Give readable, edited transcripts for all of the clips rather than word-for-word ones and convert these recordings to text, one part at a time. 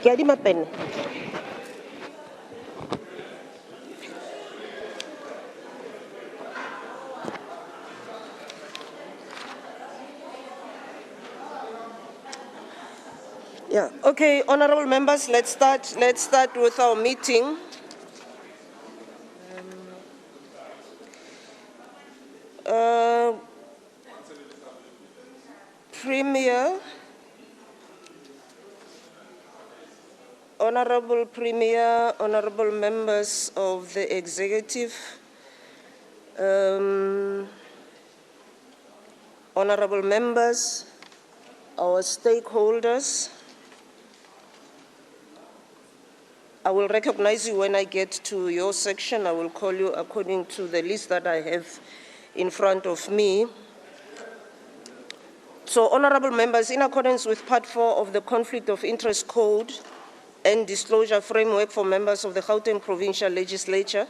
Ke adima pen. Yeah. Okay, honorable members, let's start with our meeting. Premier, Honorable Premier, honorable members of the executive, honorable members, our stakeholders. I will recognize you when I get to your section. I will call you according to the list that I have in front of me. So, honorable members, in accordance with Part 4 of the Conflict of Interest Code and Disclosure Framework for members of the Gauteng Provincial Legislature,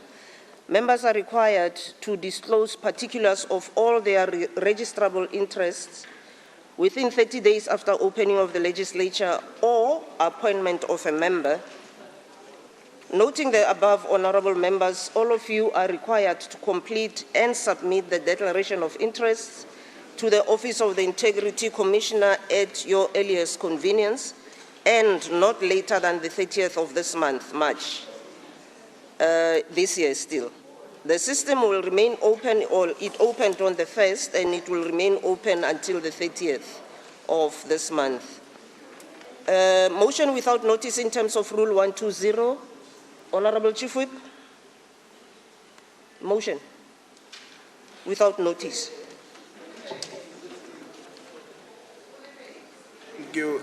members are required to disclose particulars of all their registrable interests within 30 days after opening of the legislature or appointment of a member. Noting the above, honorable members, all of you are required to complete and submit the declaration of interests to the Office of the Integrity Commissioner at your earliest convenience and not later than the 30th of this month, March, this year still. The system will remain open, or it opened on the 1st, and it will remain open until the 30th of this month. Motion without notice in terms of Rule 120. Honorable Chief Whip. Motion without notice.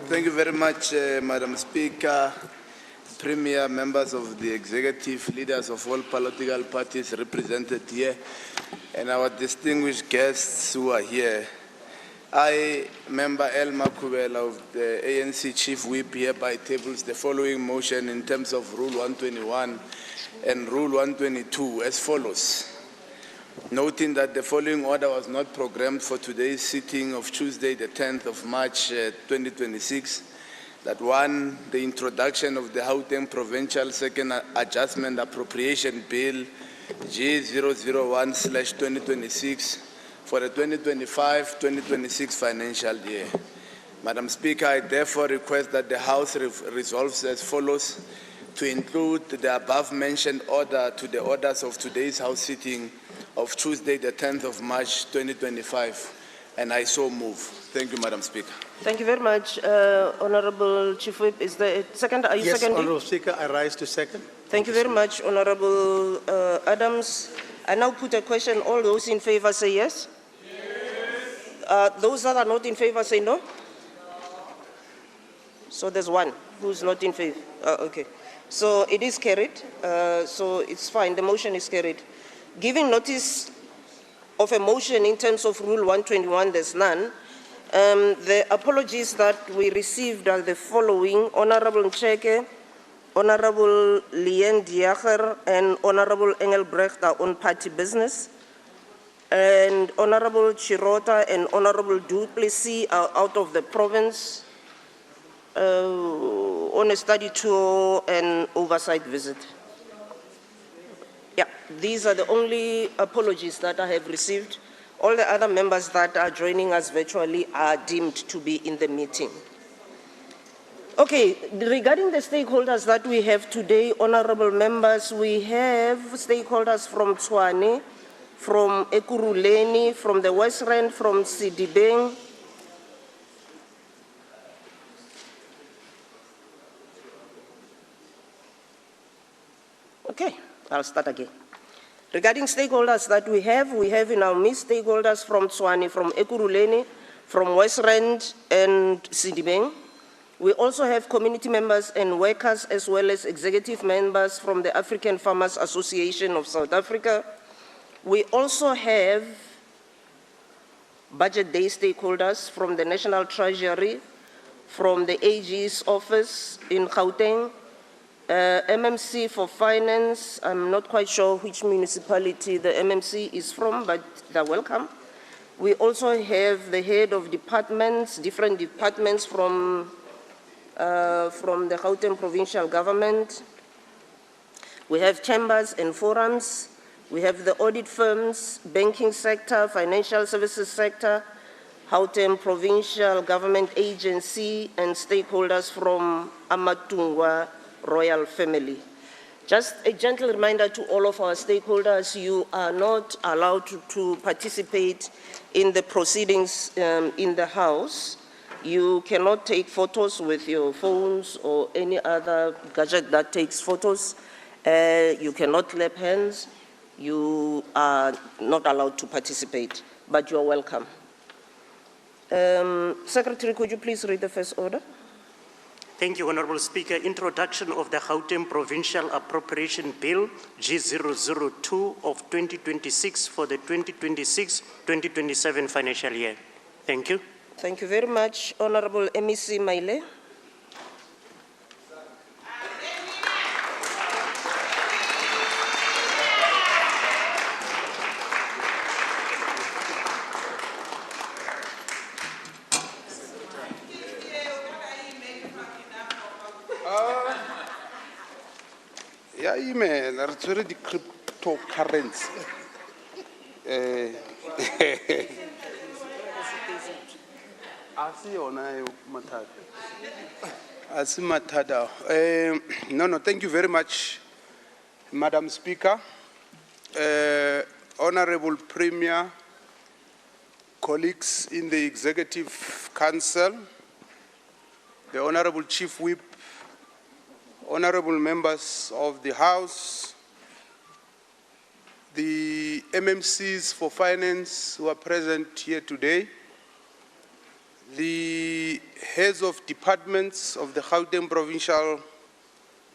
Thank you very much, Madam Speaker, Premier, members of the executive, leaders of all political parties represented here, and our distinguished guests who are here. I, Member El Makubela of the ANC Chief Whip, hereby tables the following motion in terms of Rule 121 and Rule 122 as follows. Noting that the following order was not programmed for today's sitting of Tuesday, the 10th of March, 2026, that one, the introduction of the Gauteng Provincial Second Adjustment Appropriation Bill G001/2026 for the 2025-2026 financial year. Madam Speaker, I therefore request that the House resolves as follows: to include the above-mentioned order to the orders of today's House sitting of Tuesday, the 10th of March, 2025, and I so move. Thank you, Madam Speaker. Thank you very much, Honorable Chief Whip. Is there a second? Are you yes, seconding? Honorable Speaker, I rise to second. Thank you very much, Honorable Adams. I now put a question. All those in favor say yes. Those that are not in favor say no. So there's one who's not in favor. Okay. So it is carried. So it's fine. The motion is carried. Giving notice of a motion in terms of Rule 121, there's none. The apologies that we received are the following: Honorable Ncheke, Honorable Lien Diacher, and Honorable Engelbrecht are on party business. And Honorable Chirota and Honorable Duplessis are out of the province on a study tour and oversight visit. Yeah, these are the only apologies that I have received. All the other members that are joining us virtually are deemed to be in the meeting. Okay, regarding the stakeholders that we have today, honorable members, we have stakeholders from Tshwane, from Ekurhuleni, from the West Rand, from Sidibeng. Okay, I'll start again. Regarding stakeholders that we have in our midst stakeholders from Tshwane, from Ekurhuleni, from West Rand and Sidibeng. We also have community members and workers as well as executive members from the African Farmers Association of South Africa. We also have budget day stakeholders from the National Treasury, from the AG's office in Gauteng, MMC for finance. I'm not quite sure which municipality the MMC is from, but they're welcome. We also have the head of departments, different departments from from the Gauteng Provincial Government. We have chambers and forums. We have the audit firms, banking sector, financial services sector, Gauteng Provincial Government Agency, and stakeholders from Amatungwa royal family. Just a gentle reminder to all of our stakeholders, you are not allowed to participate in the proceedings in the House. You cannot take photos with your phones or any other gadget that takes photos. You cannot clap hands. You are not allowed to participate, but you are welcome. Secretary, could you please read the first order? Thank you, Honorable Speaker. Introduction of the Gauteng Provincial Appropriation Bill G002 of 2026 for the 2026-2027 financial year. Thank you. Thank you very much. Honorable MEC Maile. Yeah, email. It's already cryptocurrency. No, thank you very much, Madam Speaker. Honorable Premier, colleagues in the Executive Council, the Honorable Chief Whip, honorable members of the House, the MMCs for Finance who are present here today, the heads of departments of the Gauteng Provincial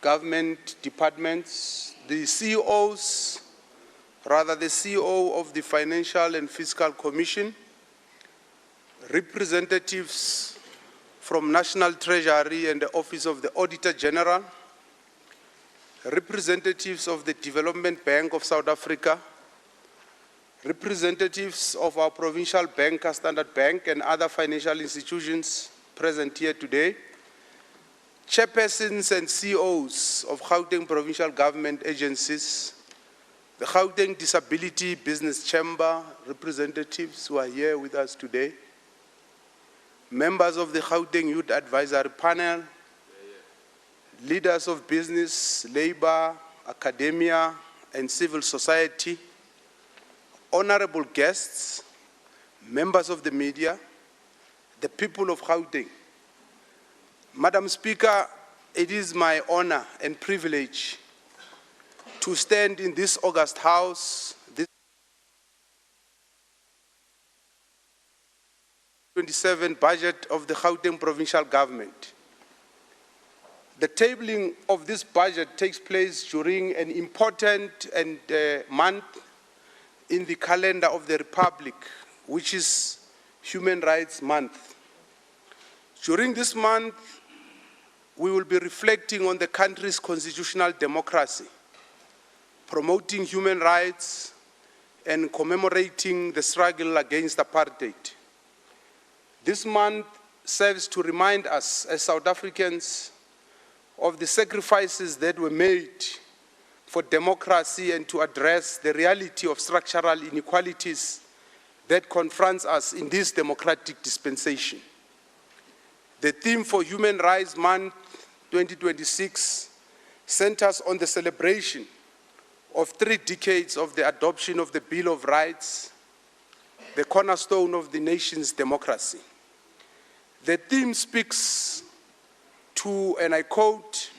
Government departments, the CEOs, rather the CEO of the Financial and Fiscal Commission, representatives from National Treasury and the Office of the Auditor General, representatives of the Development Bank of South Africa, representatives of our provincial bank, Standard Bank, and other financial institutions present here today, chairpersons and CEOs of Gauteng Provincial Government agencies, the Gauteng Disability Business Chamber representatives who are here with us today, members of the Gauteng Youth Advisory Panel, leaders of business, labor, academia, and civil society, honorable guests, members of the media, the people of Gauteng. Madam Speaker, it is my honor and privilege to stand in this august House, this 27 budget of the Gauteng Provincial Government. The tabling of this budget takes place during an important month in the calendar of the Republic, which is Human Rights Month. During this month, we will be reflecting on the country's constitutional democracy, promoting human rights, and commemorating the struggle against apartheid. This month serves to remind us as South Africans of the sacrifices that were made for democracy and to address the reality of structural inequalities that confronts us in this democratic dispensation. The theme for Human Rights Month 2026 centers on the celebration of 3 decades of the adoption of the Bill of Rights, the cornerstone of the nation's democracy. The theme speaks to, and I quote,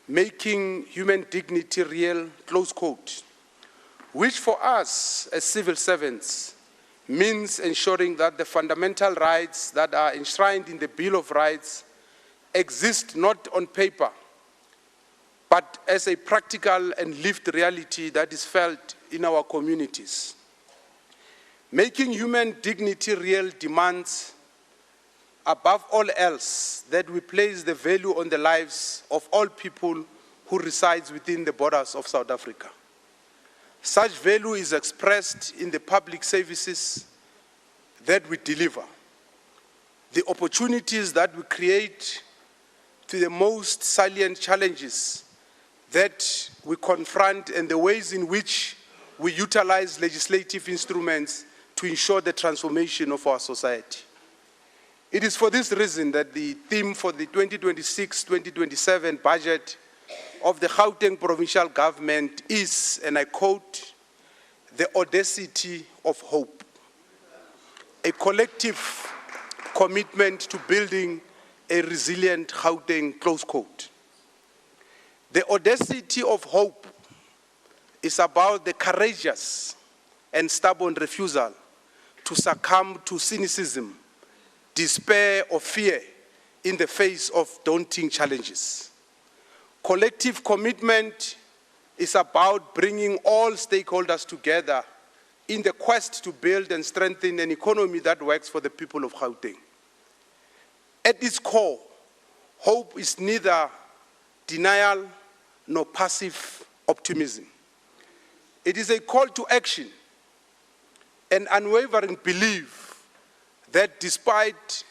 making human dignity real, close quote, which for us as civil servants means ensuring that the fundamental rights that are enshrined in the Bill of Rights exist not on paper, but as a practical and lived reality that is felt in our communities. Making human dignity real demands, above all else, that we place the value on the lives of all people who reside within the borders of South Africa. Such value is expressed in the public services that we deliver, the opportunities that we create to the most salient challenges that we confront and the ways in which we utilize legislative instruments to ensure the transformation of our society. It is for this reason that the theme for the 2026-2027 budget of the Gauteng Provincial Government is, and I quote, "the audacity of hope, a collective commitment to building a resilient Gauteng," close quote. The audacity of hope is about the courageous and stubborn refusal to succumb to cynicism, despair, or fear in the face of daunting challenges. Collective commitment is about bringing all stakeholders together in the quest to build and strengthen an economy that works for the people of Gauteng. At its core, hope is neither denial nor passive optimism. It is a call to action, an unwavering belief that despite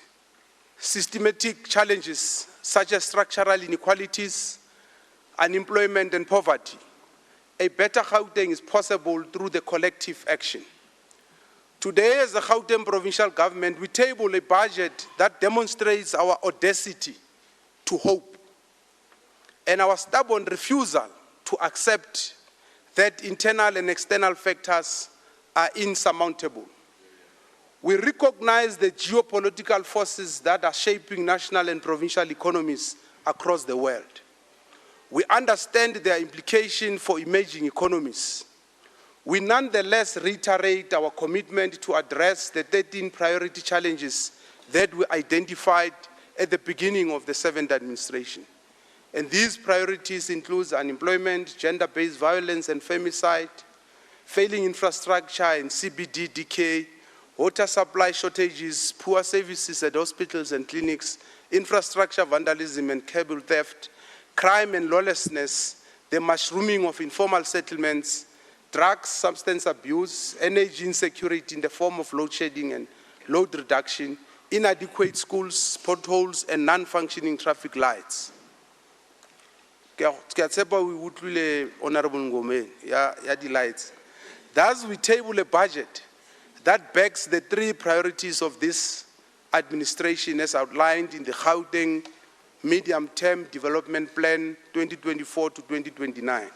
systematic challenges such as structural inequalities, unemployment, and poverty, a better Gauteng is possible through the collective action. Today, as the Gauteng Provincial Government, we table a budget that demonstrates our audacity to hope and our stubborn refusal to accept that internal and external factors are insurmountable. We recognize the geopolitical forces that are shaping national and provincial economies across the world. We understand their implication for emerging economies. We nonetheless reiterate our commitment to address the 13 priority challenges that we identified at the beginning of the 7th administration. And these priorities include unemployment, gender-based violence and femicide, failing infrastructure and CBD decay, water supply shortages, poor services at hospitals and clinics, infrastructure vandalism and cable theft, crime and lawlessness, the mushrooming of informal settlements, drugs, substance abuse, energy insecurity in the form of load shedding and load reduction, inadequate schools, potholes, and non-functioning traffic lights. Honorable Ngome, ya di lights. Thus, we table a budget that backs the 3 priorities of this administration as outlined in the Gauteng Medium-Term Development Plan 2024 to 2029.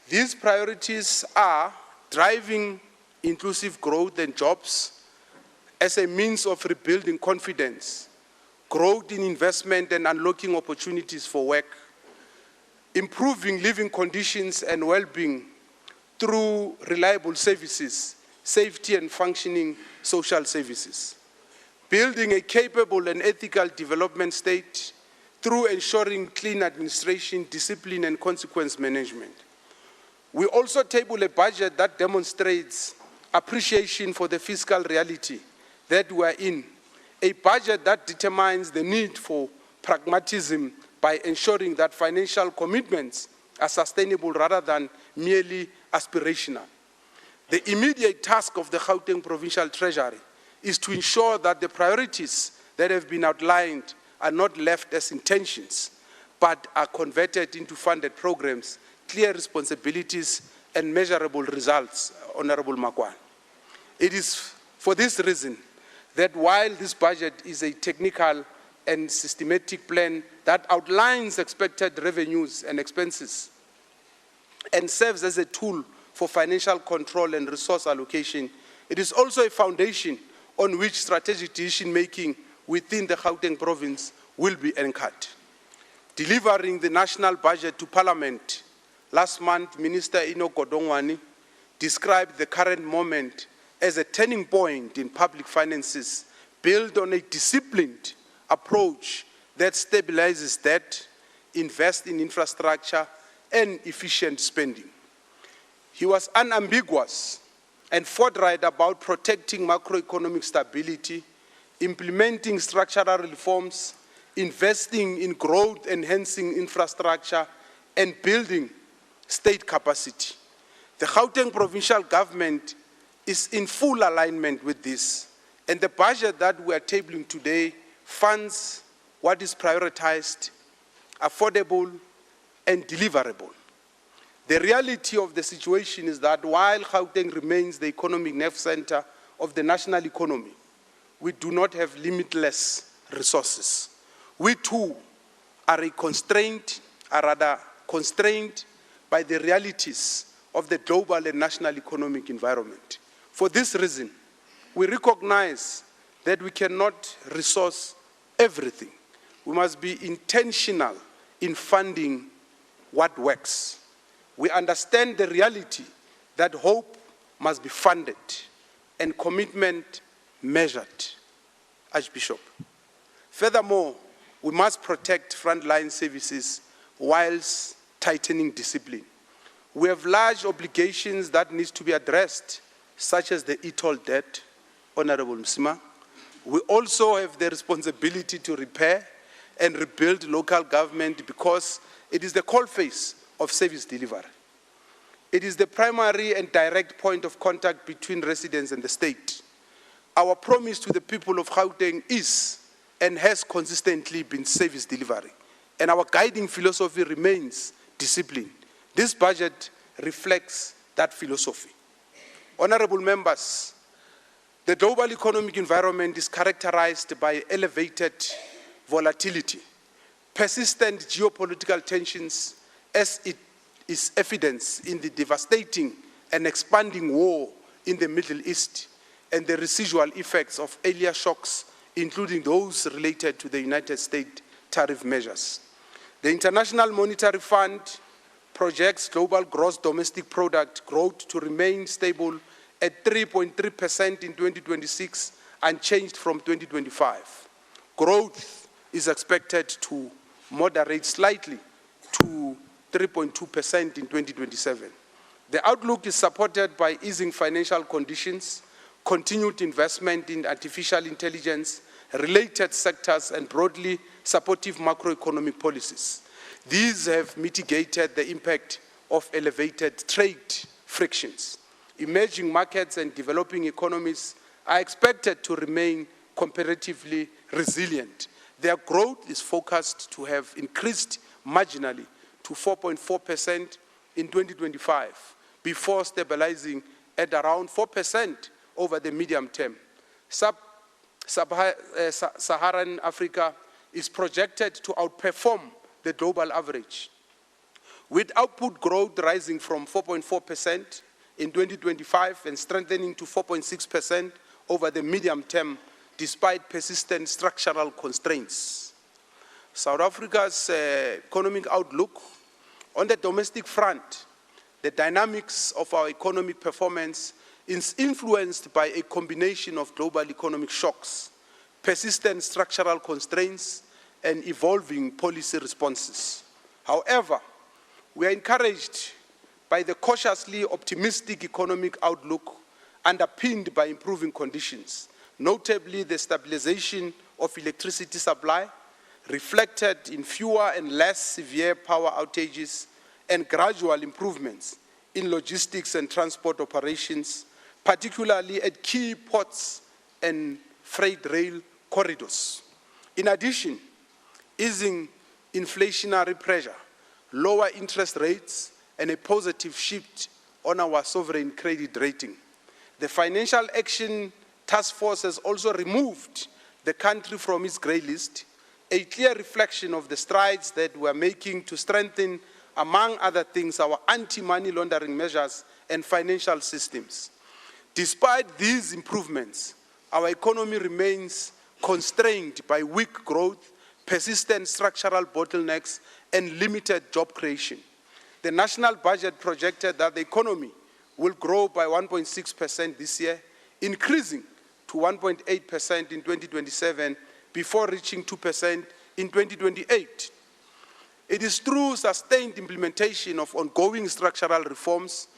These priorities are driving inclusive growth and jobs as a means of rebuilding confidence, growth in investment and unlocking opportunities for work, improving living conditions and well-being through reliable services, safety and functioning social services, building a capable and ethical development state through ensuring clean administration, discipline, and consequence management. We also table a budget that demonstrates appreciation for the fiscal reality that we are in, a budget that determines the need for pragmatism by ensuring that financial commitments are sustainable rather than merely aspirational. The immediate task of the Gauteng Provincial Treasury is to ensure that the priorities that have been outlined are not left as intentions, but are converted into funded programs, clear responsibilities, and measurable results, Honorable Makwan. It is for this reason that while this budget is a technical and systematic plan that outlines expected revenues and expenses and serves as a tool for financial control and resource allocation, it is also a foundation on which strategic decision-making within the Gauteng province will be anchored. Delivering the national budget to Parliament, last month, Minister Ino Godongwani described the current moment as a turning point in public finances built on a disciplined approach that stabilizes debt, invests in infrastructure, and efficient spending. He was unambiguous and forthright about protecting macroeconomic stability, implementing structural reforms, investing in growth-enhancing infrastructure, and building state capacity. The Gauteng Provincial Government is in full alignment with this, and the budget that we are tabling today funds what is prioritized affordable, and deliverable. The reality of the situation is that while Gauteng remains the economic nerve center of the national economy, we do not have limitless resources. We too are constrained by the realities of the global and national economic environment. For this reason, we recognize that we cannot resource everything. We must be intentional in funding what works. We understand the reality that hope must be funded and commitment measured, Archbishop. Furthermore, we must protect frontline services whilst tightening discipline. We have large obligations that need to be addressed, such as the e-toll debt, Honorable Msima. We also have the responsibility to repair and rebuild local government because it is the coalface of service delivery. It is the primary and direct point of contact between residents and the state. Our promise to the people of Gauteng is and has consistently been service delivery, and our guiding philosophy remains discipline. This budget reflects that philosophy. Honorable members, the global economic environment is characterized by elevated volatility, persistent geopolitical tensions, as it is evidenced in the devastating and expanding war in the Middle East and the residual effects of earlier shocks, including those related to the United States tariff measures. The International Monetary Fund projects global gross domestic product growth to remain stable at 3.3% in 2026, unchanged from 2025. Growth is expected to moderate slightly to 3.2% in 2027. The outlook is supported by easing financial conditions, continued investment in artificial intelligence, related sectors, and broadly supportive macroeconomic policies. These have mitigated the impact of elevated trade frictions. Emerging markets and developing economies are expected to remain comparatively resilient. Their growth is forecast to have increased marginally to 4.4% in 2025, before stabilizing at around 4% over the medium term. Sub-Saharan Africa is projected to outperform the global average, with output growth rising from 4.4% in 2025 and strengthening to 4.6% over the medium term, despite persistent structural constraints. South Africa's economic outlook. On the domestic front, the dynamics of our economic performance is influenced by a combination of global economic shocks, persistent structural constraints, and evolving policy responses. However, we are encouraged by the cautiously optimistic economic outlook underpinned by improving conditions, notably the stabilization of electricity supply, reflected in fewer and less severe power outages, and gradual improvements in logistics and transport operations, particularly at key ports and freight rail corridors. In addition, easing inflationary pressure, lower interest rates, and a positive shift on our sovereign credit rating. The Financial Action Task Force has also removed the country from its grey list, a clear reflection of the strides that we are making to strengthen, among other things, our anti-money laundering measures and financial systems. Despite these improvements, our economy remains constrained by weak growth, persistent structural bottlenecks, and limited job creation. The national budget projected that the economy will grow by 1.6% this year, increasing to 1.8% in 2027, before reaching 2% in 2028. It is through sustained implementation of ongoing structural reforms,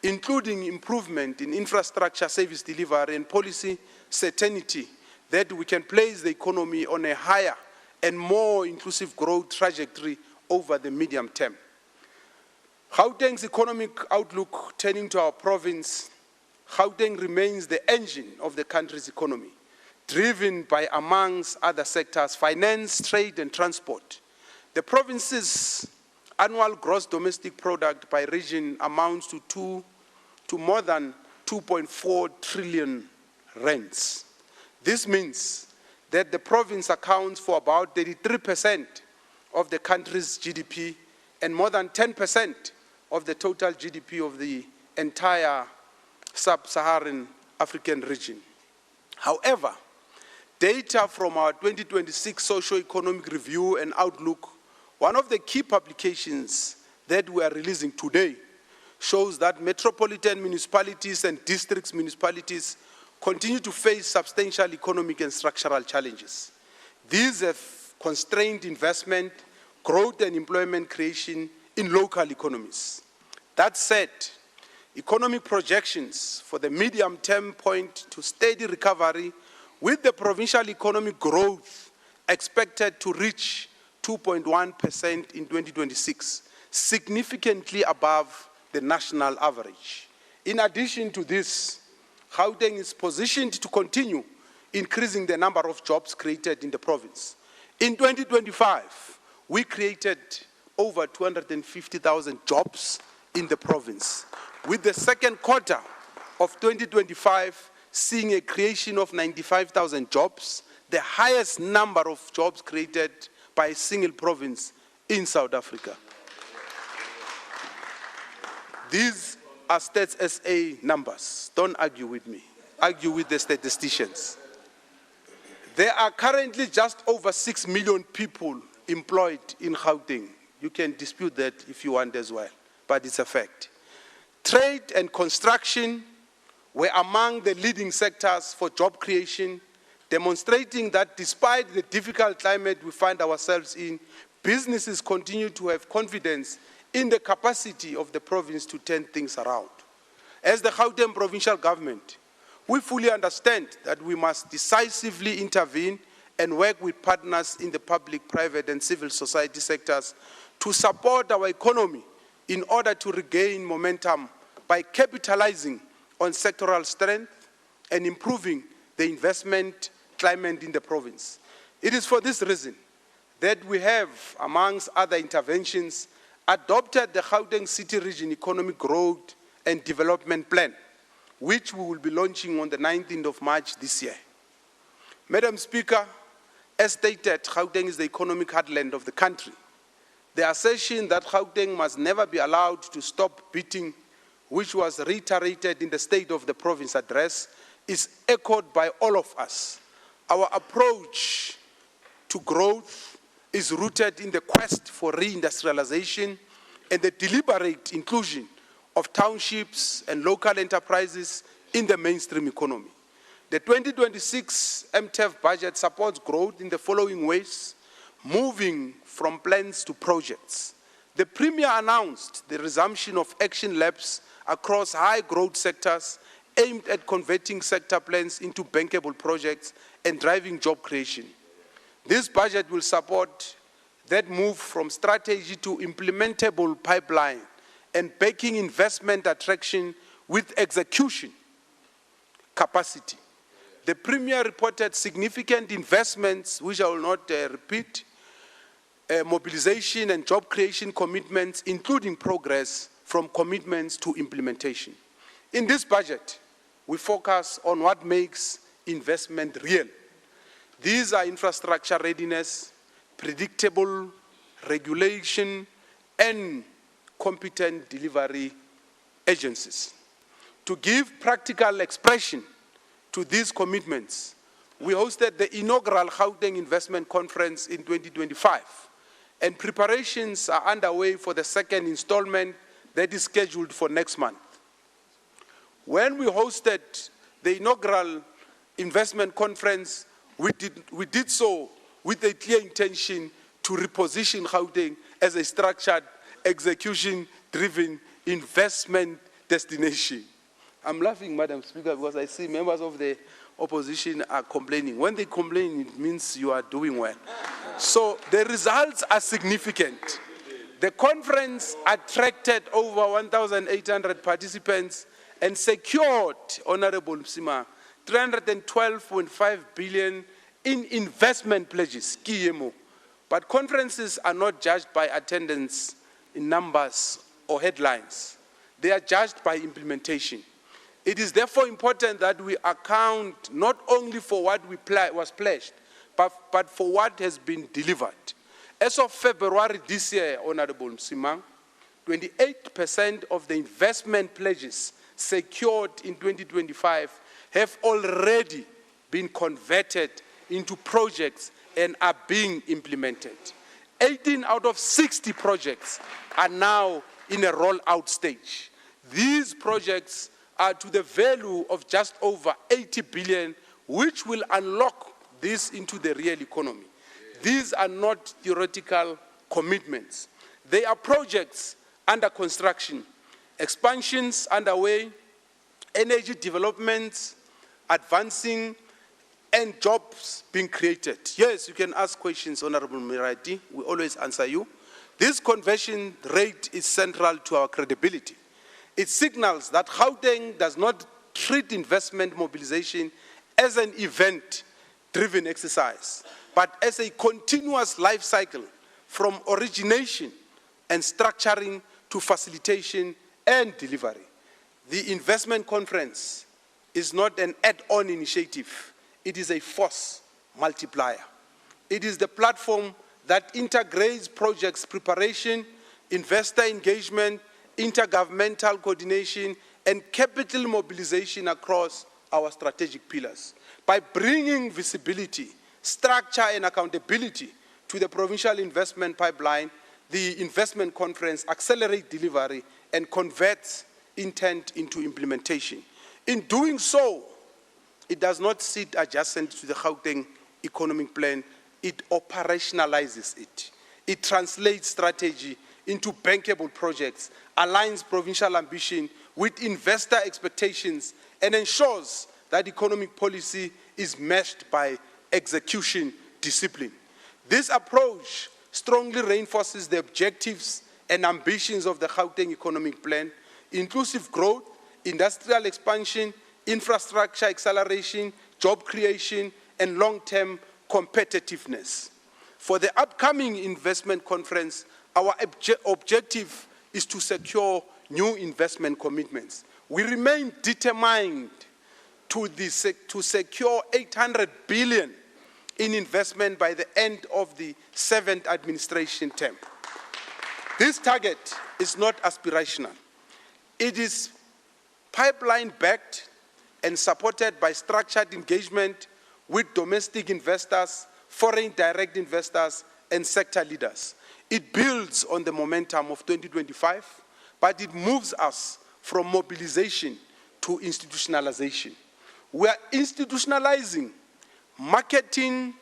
including improvement in infrastructure service delivery and policy certainty, that we can place the economy on a higher and more inclusive growth trajectory over the medium term. Gauteng's economic outlook. Turning to our province, Gauteng remains the engine of the country's economy, driven by, amongst other sectors, finance, trade, and transport. The province's annual gross domestic product by region amounts to more than 2.4 trillion rands. This means that the province accounts for about 33% of the country's GDP and more than 10% of the total GDP of the entire sub-Saharan African region. However, data from our 2026 Socio-Economic Review and Outlook, one of the key publications that we are releasing today, shows that metropolitan municipalities and district municipalities continue to face substantial economic and structural challenges. These have constrained investment, growth and employment creation in local economies. That said, economic projections for the medium term point to steady recovery, with the provincial economic growth expected to reach 2.1% in 2026, significantly above the national average. In addition to this, Gauteng is positioned to continue increasing the number of jobs created in the province. In 2025, we created over 250,000 jobs in the province, with the second quarter of 2025 seeing a creation of 95,000 jobs, the highest number of jobs created by a single province in South Africa. These are Stats SA numbers. Don't argue with me. Argue with the statisticians. There are currently just over 6 million people employed in Gauteng. You can dispute that if you want as well, but it's a fact. Trade and construction were among the leading sectors for job creation, demonstrating that despite the difficult climate we find ourselves in, businesses continue to have confidence in the capacity of the province to turn things around. As the Gauteng Provincial Government, we fully understand that we must decisively intervene and work with partners in the public, private, and civil society sectors to support our economy in order to regain momentum by capitalizing on sectoral strength and improving the investment climate in the province. It is for this reason that we have, amongst other interventions, adopted the Gauteng City Region Economic Growth and Development Plan, which we will be launching on the 19th of March this year. Madam Speaker, as stated, Gauteng is the economic heartland of the country. The assertion that Gauteng must never be allowed to stop beating, which was reiterated in the State of the Province address, is echoed by all of us. Our approach to growth is rooted in the quest for reindustrialization and the deliberate inclusion of townships and local enterprises in the mainstream economy. The 2026 MTEF budget supports growth in the following ways: moving from plans to projects. The Premier announced the resumption of action labs across high growth sectors aimed at converting sector plans into bankable projects and driving job creation. This budget will support that move from strategy to implementable pipeline and backing investment attraction with execution capacity. The Premier reported significant investments, which I will not repeat, mobilization and job creation commitments, including progress from commitments to implementation. In this budget, we focus on what makes investment real. These are infrastructure readiness, predictable regulation, and competent delivery agencies. To give practical expression to these commitments, we hosted the inaugural Gauteng Investment Conference in 2025, and preparations are underway for the second installment that is scheduled for next month. When we hosted the inaugural investment conference, we did so with a clear intention to reposition Gauteng as a structured, execution-driven investment destination. I'm laughing, Madam Speaker, because I see members of the opposition are complaining. When they complain, it means you are doing well. So the results are significant. The conference attracted over 1,800 participants and secured, Honorable Msima, 312.5 billion in investment pledges, KIEMO, But conferences are not judged by attendance in numbers or headlines. They are judged by implementation. It is therefore important that we account not only for what was pledged, but for what has been delivered. As of February this year, Honorable Msimang, 28% of the investment pledges secured in 2025 have already been converted into projects and are being implemented. 18 out of 60 projects are now in a rollout stage. These projects are to the value of just over 80 billion, which will unlock this into the real economy. These are not theoretical commitments. They are projects under construction, expansions underway, energy developments advancing, and jobs being created. Yes, you can ask questions, Honorable Mirati. We always answer you. This conversion rate is central to our credibility. It signals that Gauteng does not treat investment mobilization as an event-driven exercise, but as a continuous life cycle from origination and structuring to facilitation and delivery. The investment conference is not an add-on initiative. It is a force multiplier. It is the platform that integrates projects preparation, investor engagement, intergovernmental coordination, and capital mobilization across our strategic pillars. By bringing visibility, structure, and accountability to the provincial investment pipeline, the investment conference accelerates delivery and converts intent into implementation. In doing so, it does not sit adjacent to the Gauteng economic plan, it operationalizes it. It translates strategy into bankable projects, aligns provincial ambition with investor expectations, and ensures that economic policy is matched by execution discipline. This approach strongly reinforces the objectives and ambitions of the Gauteng economic plan: inclusive growth, industrial expansion, infrastructure acceleration, job creation, and long-term competitiveness. For the upcoming investment conference, our objective is to secure new investment commitments. We remain determined to secure 800 billion in investment by the end of the 7th administration term. This target is not aspirational. It is pipeline-backed and supported by structured engagement with domestic investors, foreign direct investors, and sector leaders. It builds on the momentum of 2025, but it moves us from mobilization to institutionalization. We are institutionalizing marketing,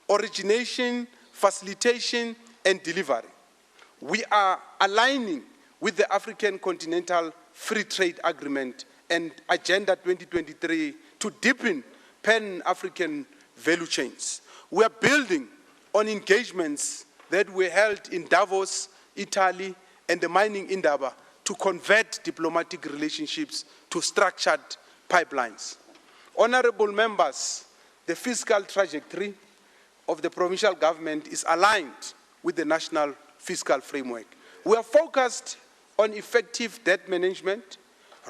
origination, facilitation, and delivery. We are aligning with the African Continental Free Trade Agreement and Agenda 2023 to deepen Pan-African value chains. We are building on engagements that were held in Davos, Italy, and the mining Indaba to convert diplomatic relationships to structured pipelines. Honorable members, the fiscal trajectory of the provincial government is aligned with the national fiscal framework. We are focused on effective debt management,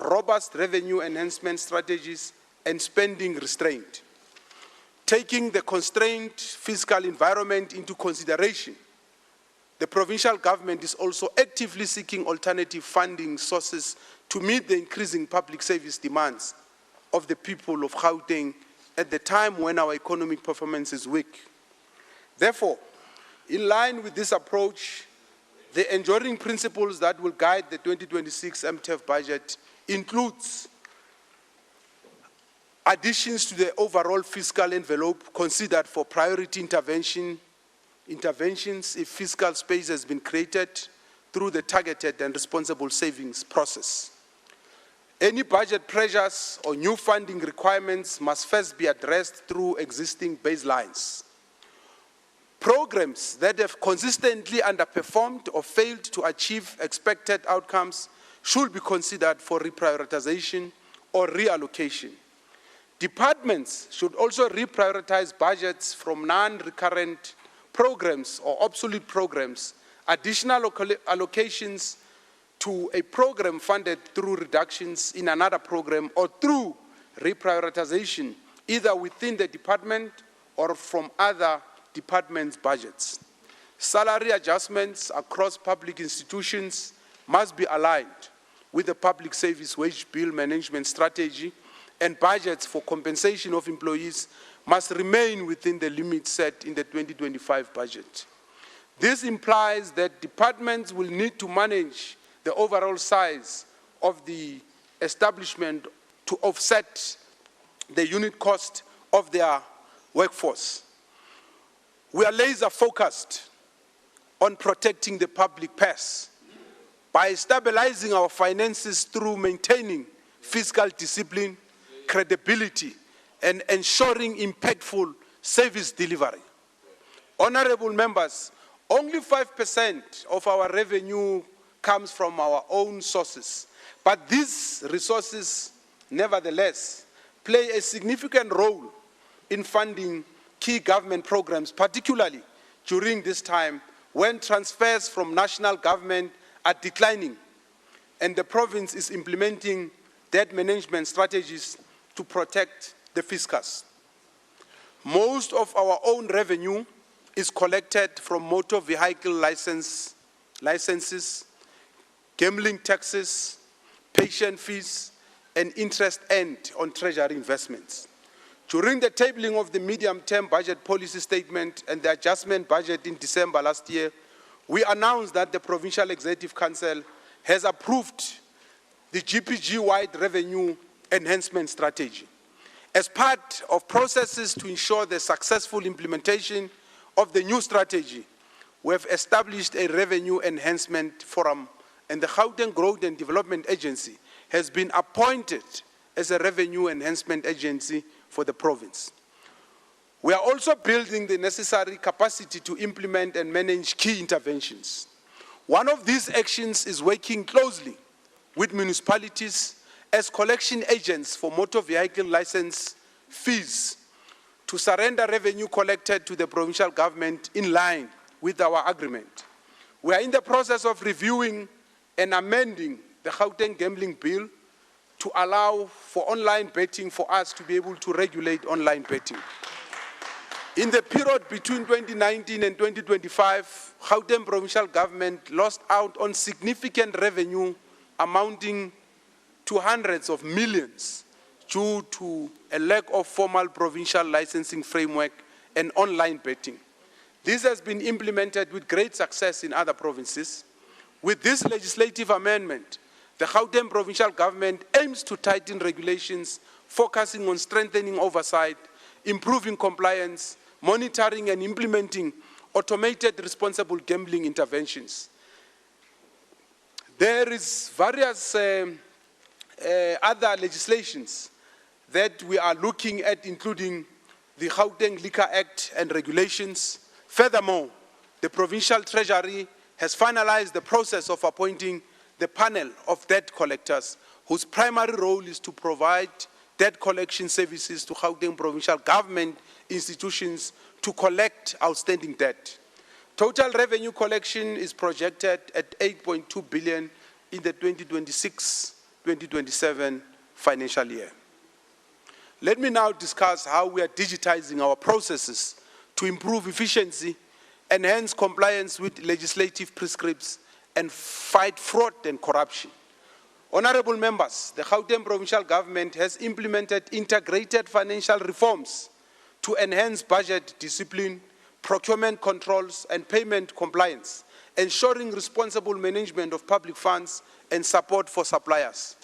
robust revenue enhancement strategies, and spending restraint. Taking the constrained fiscal environment into consideration, the provincial government is also actively seeking alternative funding sources to meet the increasing public service demands of the people of Gauteng at the time when our economic performance is weak. Therefore, in line with this approach, the enduring principles that will guide the 2026 MTEF budget includes additions to the overall fiscal envelope considered for priority interventions if fiscal space has been created through the targeted and responsible savings process. Any budget pressures or new funding requirements must first be addressed through existing baselines. Programs that have consistently underperformed or failed to achieve expected outcomes should be considered for reprioritization or reallocation. Departments should also reprioritize budgets from non-recurrent programs or obsolete programs, additional allocations to a program funded through reductions in another program or through reprioritization, either within the department or from other departments' budgets. Salary adjustments across public institutions must be aligned with the public service wage bill management strategy, and budgets for compensation of employees must remain within the limits set in the 2025 budget. This implies that departments will need to manage the overall size of the establishment to offset the unit cost of their workforce. We are laser focused on protecting the public purse by stabilizing our finances through maintaining fiscal discipline, credibility, and ensuring impactful service delivery. Honorable members, only 5% of our revenue comes from our own sources, but these resources, nevertheless, play a significant role in funding key government programs, particularly during this time when transfers from national government are declining and the province is implementing debt management strategies to protect the fiscus. Most of our own revenue is collected from motor vehicle licenses, gambling taxes, patient fees, and interest earned on treasury investments. During the tabling of the medium-term budget policy statement and the adjustment budget in December last year, we announced that the Provincial Executive Council has approved the GPG-wide revenue enhancement strategy. As part of processes to ensure the successful implementation of the new strategy, we have established a revenue enhancement forum, and the Gauteng Growth and Development Agency has been appointed as a revenue enhancement agency for the province. We are also building the necessary capacity to implement and manage key interventions. One of these actions is working closely with municipalities as collection agents for motor vehicle license fees to surrender revenue collected to the provincial government in line with our agreement. We are in the process of reviewing and amending the Gauteng Gambling Bill to allow for online betting for us to be able to regulate online betting. In the period between 2019 and 2025, Gauteng Provincial Government lost out on significant revenue amounting to hundreds of millions due to a lack of formal provincial licensing framework and online betting. This has been implemented with great success in other provinces. With this legislative amendment, the Gauteng Provincial Government aims to tighten regulations, focusing on strengthening oversight, improving compliance, monitoring and implementing automated responsible gambling interventions. There is various other legislations that we are looking at, including the Gauteng Liquor Act and regulations. Furthermore, the Provincial Treasury has finalized the process of appointing the panel of debt collectors, whose primary role is to provide debt collection services to Gauteng Provincial Government institutions to collect outstanding debt. Total revenue collection is projected at 8.2 billion in the 2026-2027 financial year. Let me now discuss how we are digitizing our processes to improve efficiency, enhance compliance with legislative prescripts, and fight fraud and corruption. Honorable members, the Gauteng Provincial Government has implemented integrated financial reforms to enhance budget discipline, procurement controls, and payment compliance, ensuring responsible management of public funds and support for suppliers.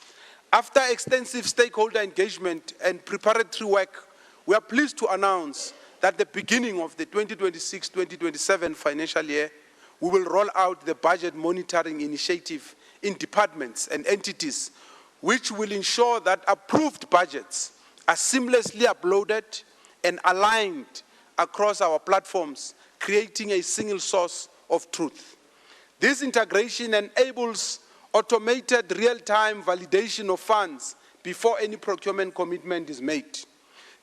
After extensive stakeholder engagement and preparatory work, we are pleased to announce that at the beginning of the 2026-2027 financial year, we will roll out the budget monitoring initiative in departments and entities, which will ensure that approved budgets are seamlessly uploaded and aligned across our platforms, creating a single source of truth. This integration enables automated real-time validation of funds before any procurement commitment is made.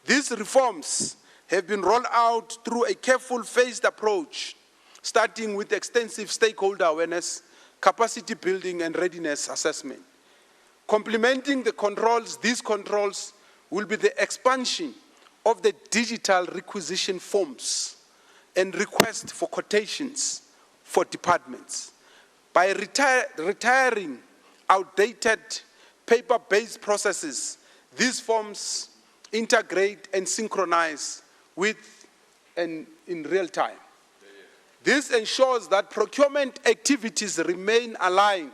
These reforms have been rolled out through a careful phased approach, starting with extensive stakeholder awareness, capacity building, and readiness assessment. Complementing the controls, these controls will be the expansion of the digital requisition forms and request for quotations for departments. By retiring outdated paper-based processes, these forms integrate and synchronize with and in real time. This ensures that procurement activities remain aligned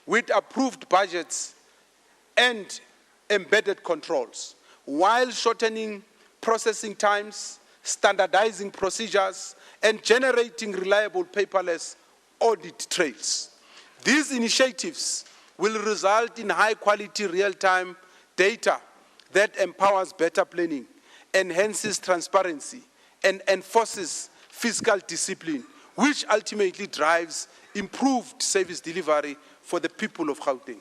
with approved budgets and embedded controls, while shortening processing times, standardizing procedures, and generating reliable paperless audit trails. These initiatives will result in high-quality real-time data that empowers better planning, enhances transparency, and enforces fiscal discipline, which ultimately drives improved service delivery for the people of Gauteng.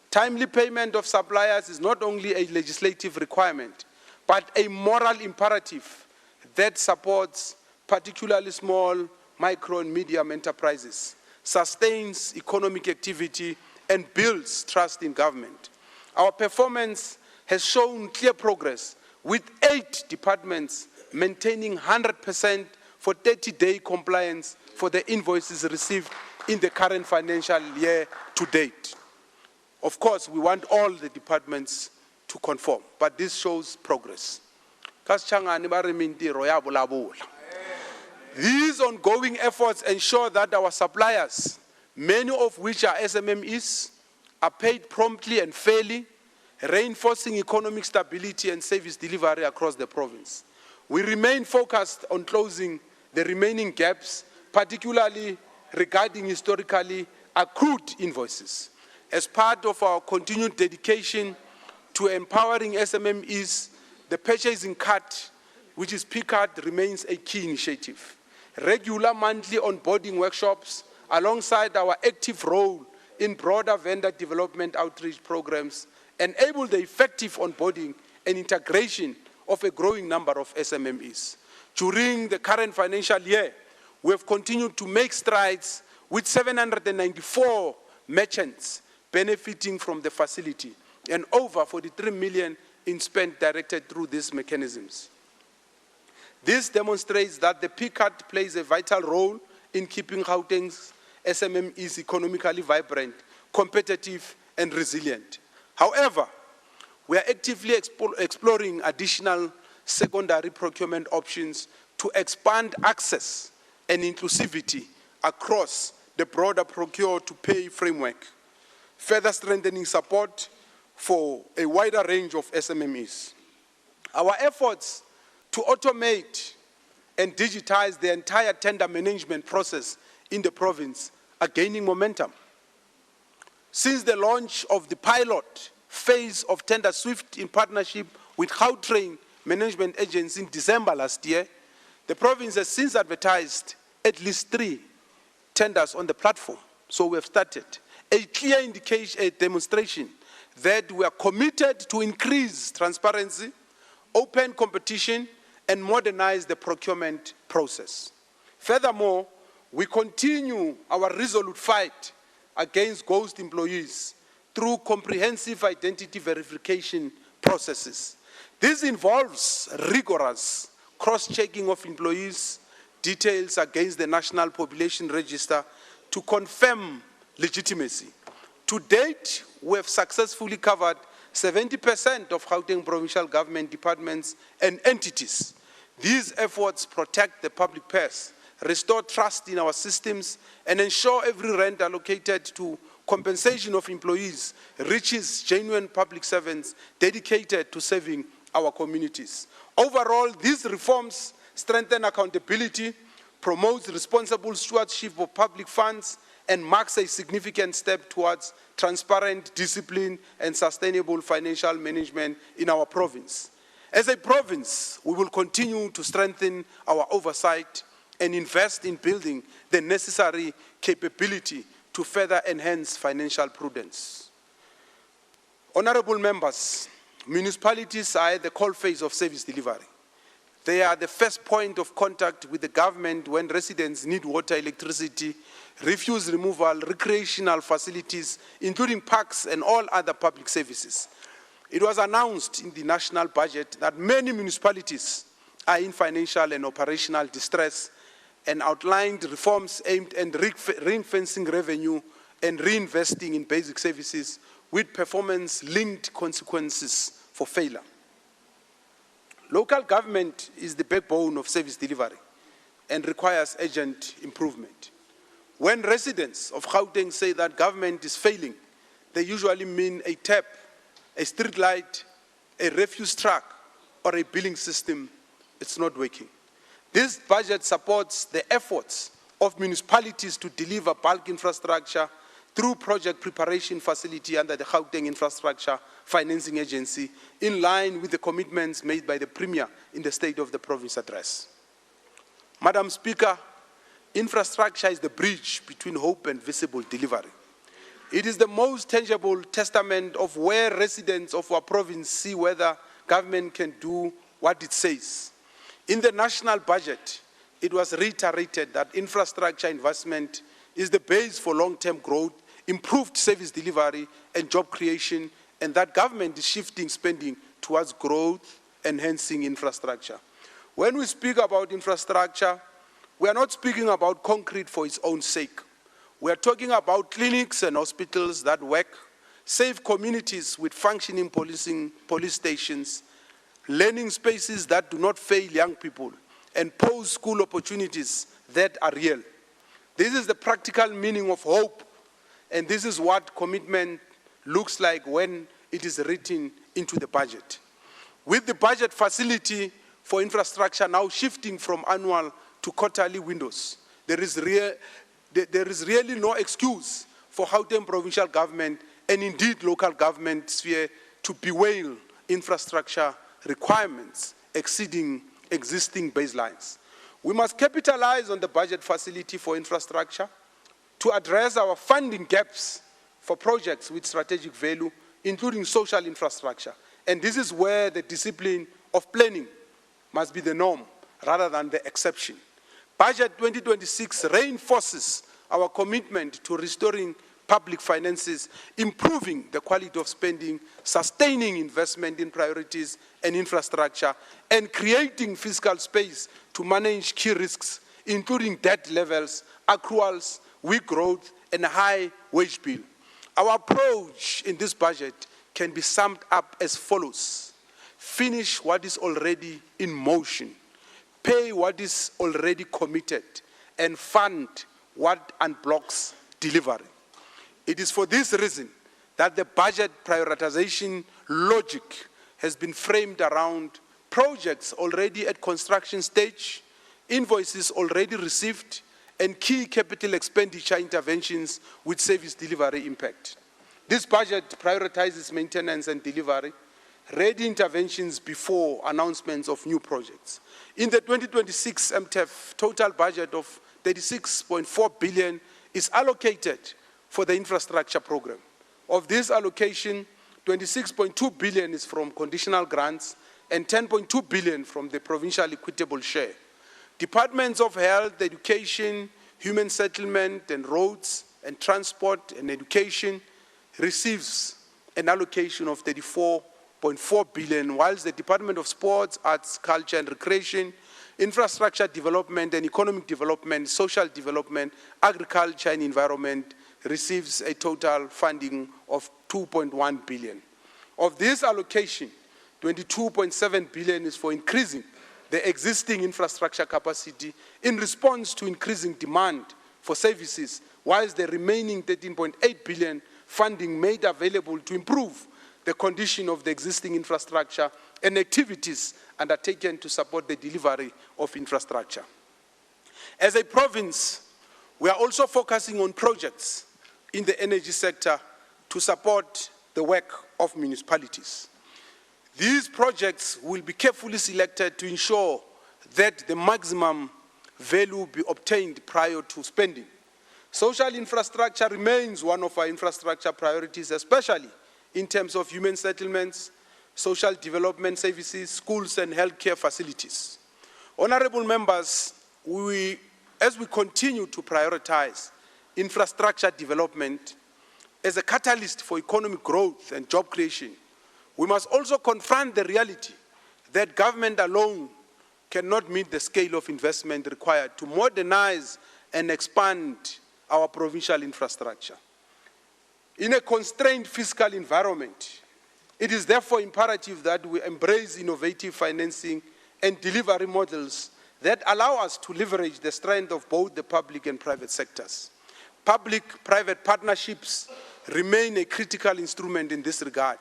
Timely payment of suppliers is not only a legislative requirement, but a moral imperative that supports particularly small, micro, and medium enterprises, sustains economic activity, and builds trust in government. Our performance has shown clear progress, with 8 departments maintaining 100% for 30-day compliance for the invoices received in the current financial year to date. Of course, we want all the departments to conform, but this shows progress. These ongoing efforts ensure that our suppliers, many of which are SMMEs, are paid promptly and fairly, reinforcing economic stability and service delivery across the province. We remain focused on closing the remaining gaps, particularly regarding historically accrued invoices. As part of our continued dedication to empowering SMMEs, the purchasing card, which is P-card, remains a key initiative. Regular monthly onboarding workshops, alongside our active role in broader vendor development outreach programs, enable the effective onboarding and integration of a growing number of SMMEs. During the current financial year, we have continued to make strides with 794 merchants benefiting from the facility and over 43 million in spend directed through these mechanisms. This demonstrates that the P-card plays a vital role in keeping Gauteng's SMMEs economically vibrant, competitive, and resilient. However, we are actively exploring additional secondary procurement options to expand access and inclusivity across the broader procure-to-pay framework, further strengthening support for a wider range of SMMEs. Our efforts to automate and digitize the entire tender management process in the province are gaining momentum. Since the launch of the pilot phase of Tender Swift in partnership with Gautrain Management Agency in December last year, the province has since advertised at least 3 tenders on the platform. So we have started a clear indication, a demonstration that we are committed to increase transparency, open competition, and modernize the procurement process. Furthermore, we continue our resolute fight against ghost employees through comprehensive identity verification processes. This involves rigorous cross-checking of employees' details against the National Population Register to confirm legitimacy. To date, we have successfully covered 70% of Gauteng Provincial Government departments and entities. These efforts protect the public purse, restore trust in our systems, and ensure every rand allocated to compensation of employees reaches genuine public servants dedicated to serving our communities. Overall, these reforms strengthen accountability, promotes responsible stewardship of public funds, and marks a significant step towards transparent, disciplined, and sustainable financial management in our province. As a province, we will continue to strengthen our oversight and invest in building the necessary capability to further enhance financial prudence. Honorable members, municipalities are at the coal phase of service delivery. They are the first point of contact with the government when residents need water, electricity, refuse removal, recreational facilities, including parks and all other public services. It was announced in the national budget that many municipalities are in financial and operational distress and outlined reforms aimed at ring-fencing revenue and reinvesting in basic services with performance-linked consequences for failure. Local government is the backbone of service delivery and requires urgent improvement. When residents of Gauteng say that government is failing, they usually mean a tap, a street light, a refuse truck, or a billing system. It's not working. This budget supports the efforts of municipalities to deliver bulk infrastructure through project preparation facility under the Gauteng Infrastructure Financing Agency, in line with the commitments made by the Premier in the State of the Province address. Madam Speaker, infrastructure is the bridge between hope and visible delivery. It is the most tangible testament of where residents of our province see whether government can do what it says. In the national budget, it was reiterated that infrastructure investment is the base for long-term growth, improved service delivery and job creation, and that government is shifting spending towards growth, enhancing infrastructure. When we speak about infrastructure, we are not speaking about concrete for its own sake. We are talking about clinics and hospitals that work, safe communities with functioning police stations, learning spaces that do not fail young people, and post-school opportunities that are real. This is the practical meaning of hope, and this is what commitment looks like when it is written into the budget. With the budget facility for infrastructure now shifting from annual to quarterly windows, there is really no excuse for Gauteng Provincial Government and indeed local government sphere to bewail infrastructure requirements exceeding existing baselines. We must capitalize on the budget facility for infrastructure to address our funding gaps for projects with strategic value, including social infrastructure. And this is where the discipline of planning must be the norm rather than the exception. Budget 2026 reinforces our commitment to restoring public finances, improving the quality of spending, sustaining investment in priorities and infrastructure, and creating fiscal space to manage key risks, including debt levels, accruals, weak growth, and a high wage bill. Our approach in this budget can be summed up as follows: finish what is already in motion, pay what is already committed, and fund what unblocks delivery. It is for this reason that the budget prioritization logic has been framed around projects already at construction stage, invoices already received, and key capital expenditure interventions with service delivery impact. This budget prioritizes maintenance and delivery, ready interventions before announcements of new projects. In the 2026 MTEF, total budget of 36.4 billion is allocated for the infrastructure program. Of this allocation, 26.2 billion is from conditional grants and 10.2 billion from the provincial equitable share. Departments of Health, Education, Human Settlement, and Roads, and Transport and Education receives an allocation of 34.4 billion, whilst the Department of Sports, Arts, Culture and Recreation, Infrastructure Development and Economic Development, Social Development, Agriculture and Environment receives a total funding of 2.1 billion. Of this allocation, 22.7 billion is for increasing the existing infrastructure capacity in response to increasing demand for services, whilst the remaining 13.8 billion funding made available to improve the condition of the existing infrastructure and activities undertaken to support the delivery of infrastructure. As a province, we are also focusing on projects in the energy sector to support the work of municipalities. These projects will be carefully selected to ensure that the maximum value be obtained prior to spending. Social infrastructure remains one of our infrastructure priorities, especially in terms of human settlements, social development services, schools and healthcare facilities. Honorable members, as we continue to prioritize infrastructure development as a catalyst for economic growth and job creation, we must also confront the reality that government alone cannot meet the scale of investment required to modernize and expand our provincial infrastructure. In a constrained fiscal environment, it is therefore imperative that we embrace innovative financing and delivery models that allow us to leverage the strength of both the public and private sectors. Public-private partnerships remain a critical instrument in this regard,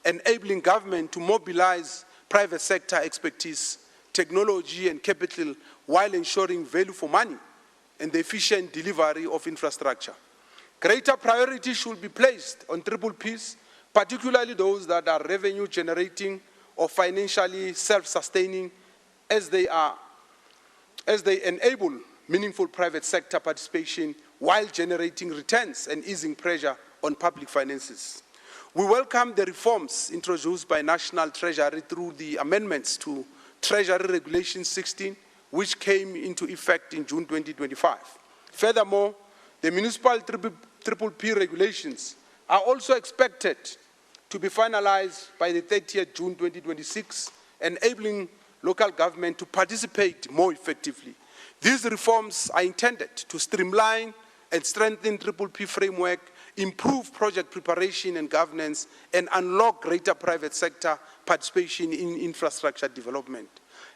enabling government to mobilize private sector expertise, technology, and capital while ensuring value for money and the efficient delivery of infrastructure. Greater priority should be placed on triple Ps, particularly those that are revenue generating or financially self-sustaining, as they enable meaningful private sector participation while generating returns and easing pressure on public finances. We welcome the reforms introduced by National Treasury through the amendments to Treasury Regulation 16, which came into effect in June 2025. Furthermore, the municipal triple P regulations are also expected to be finalized by the 30th June 2026, enabling local government to participate more effectively. These reforms are intended to streamline and strengthen triple P framework, improve project preparation and governance, and unlock greater private sector participation in infrastructure development.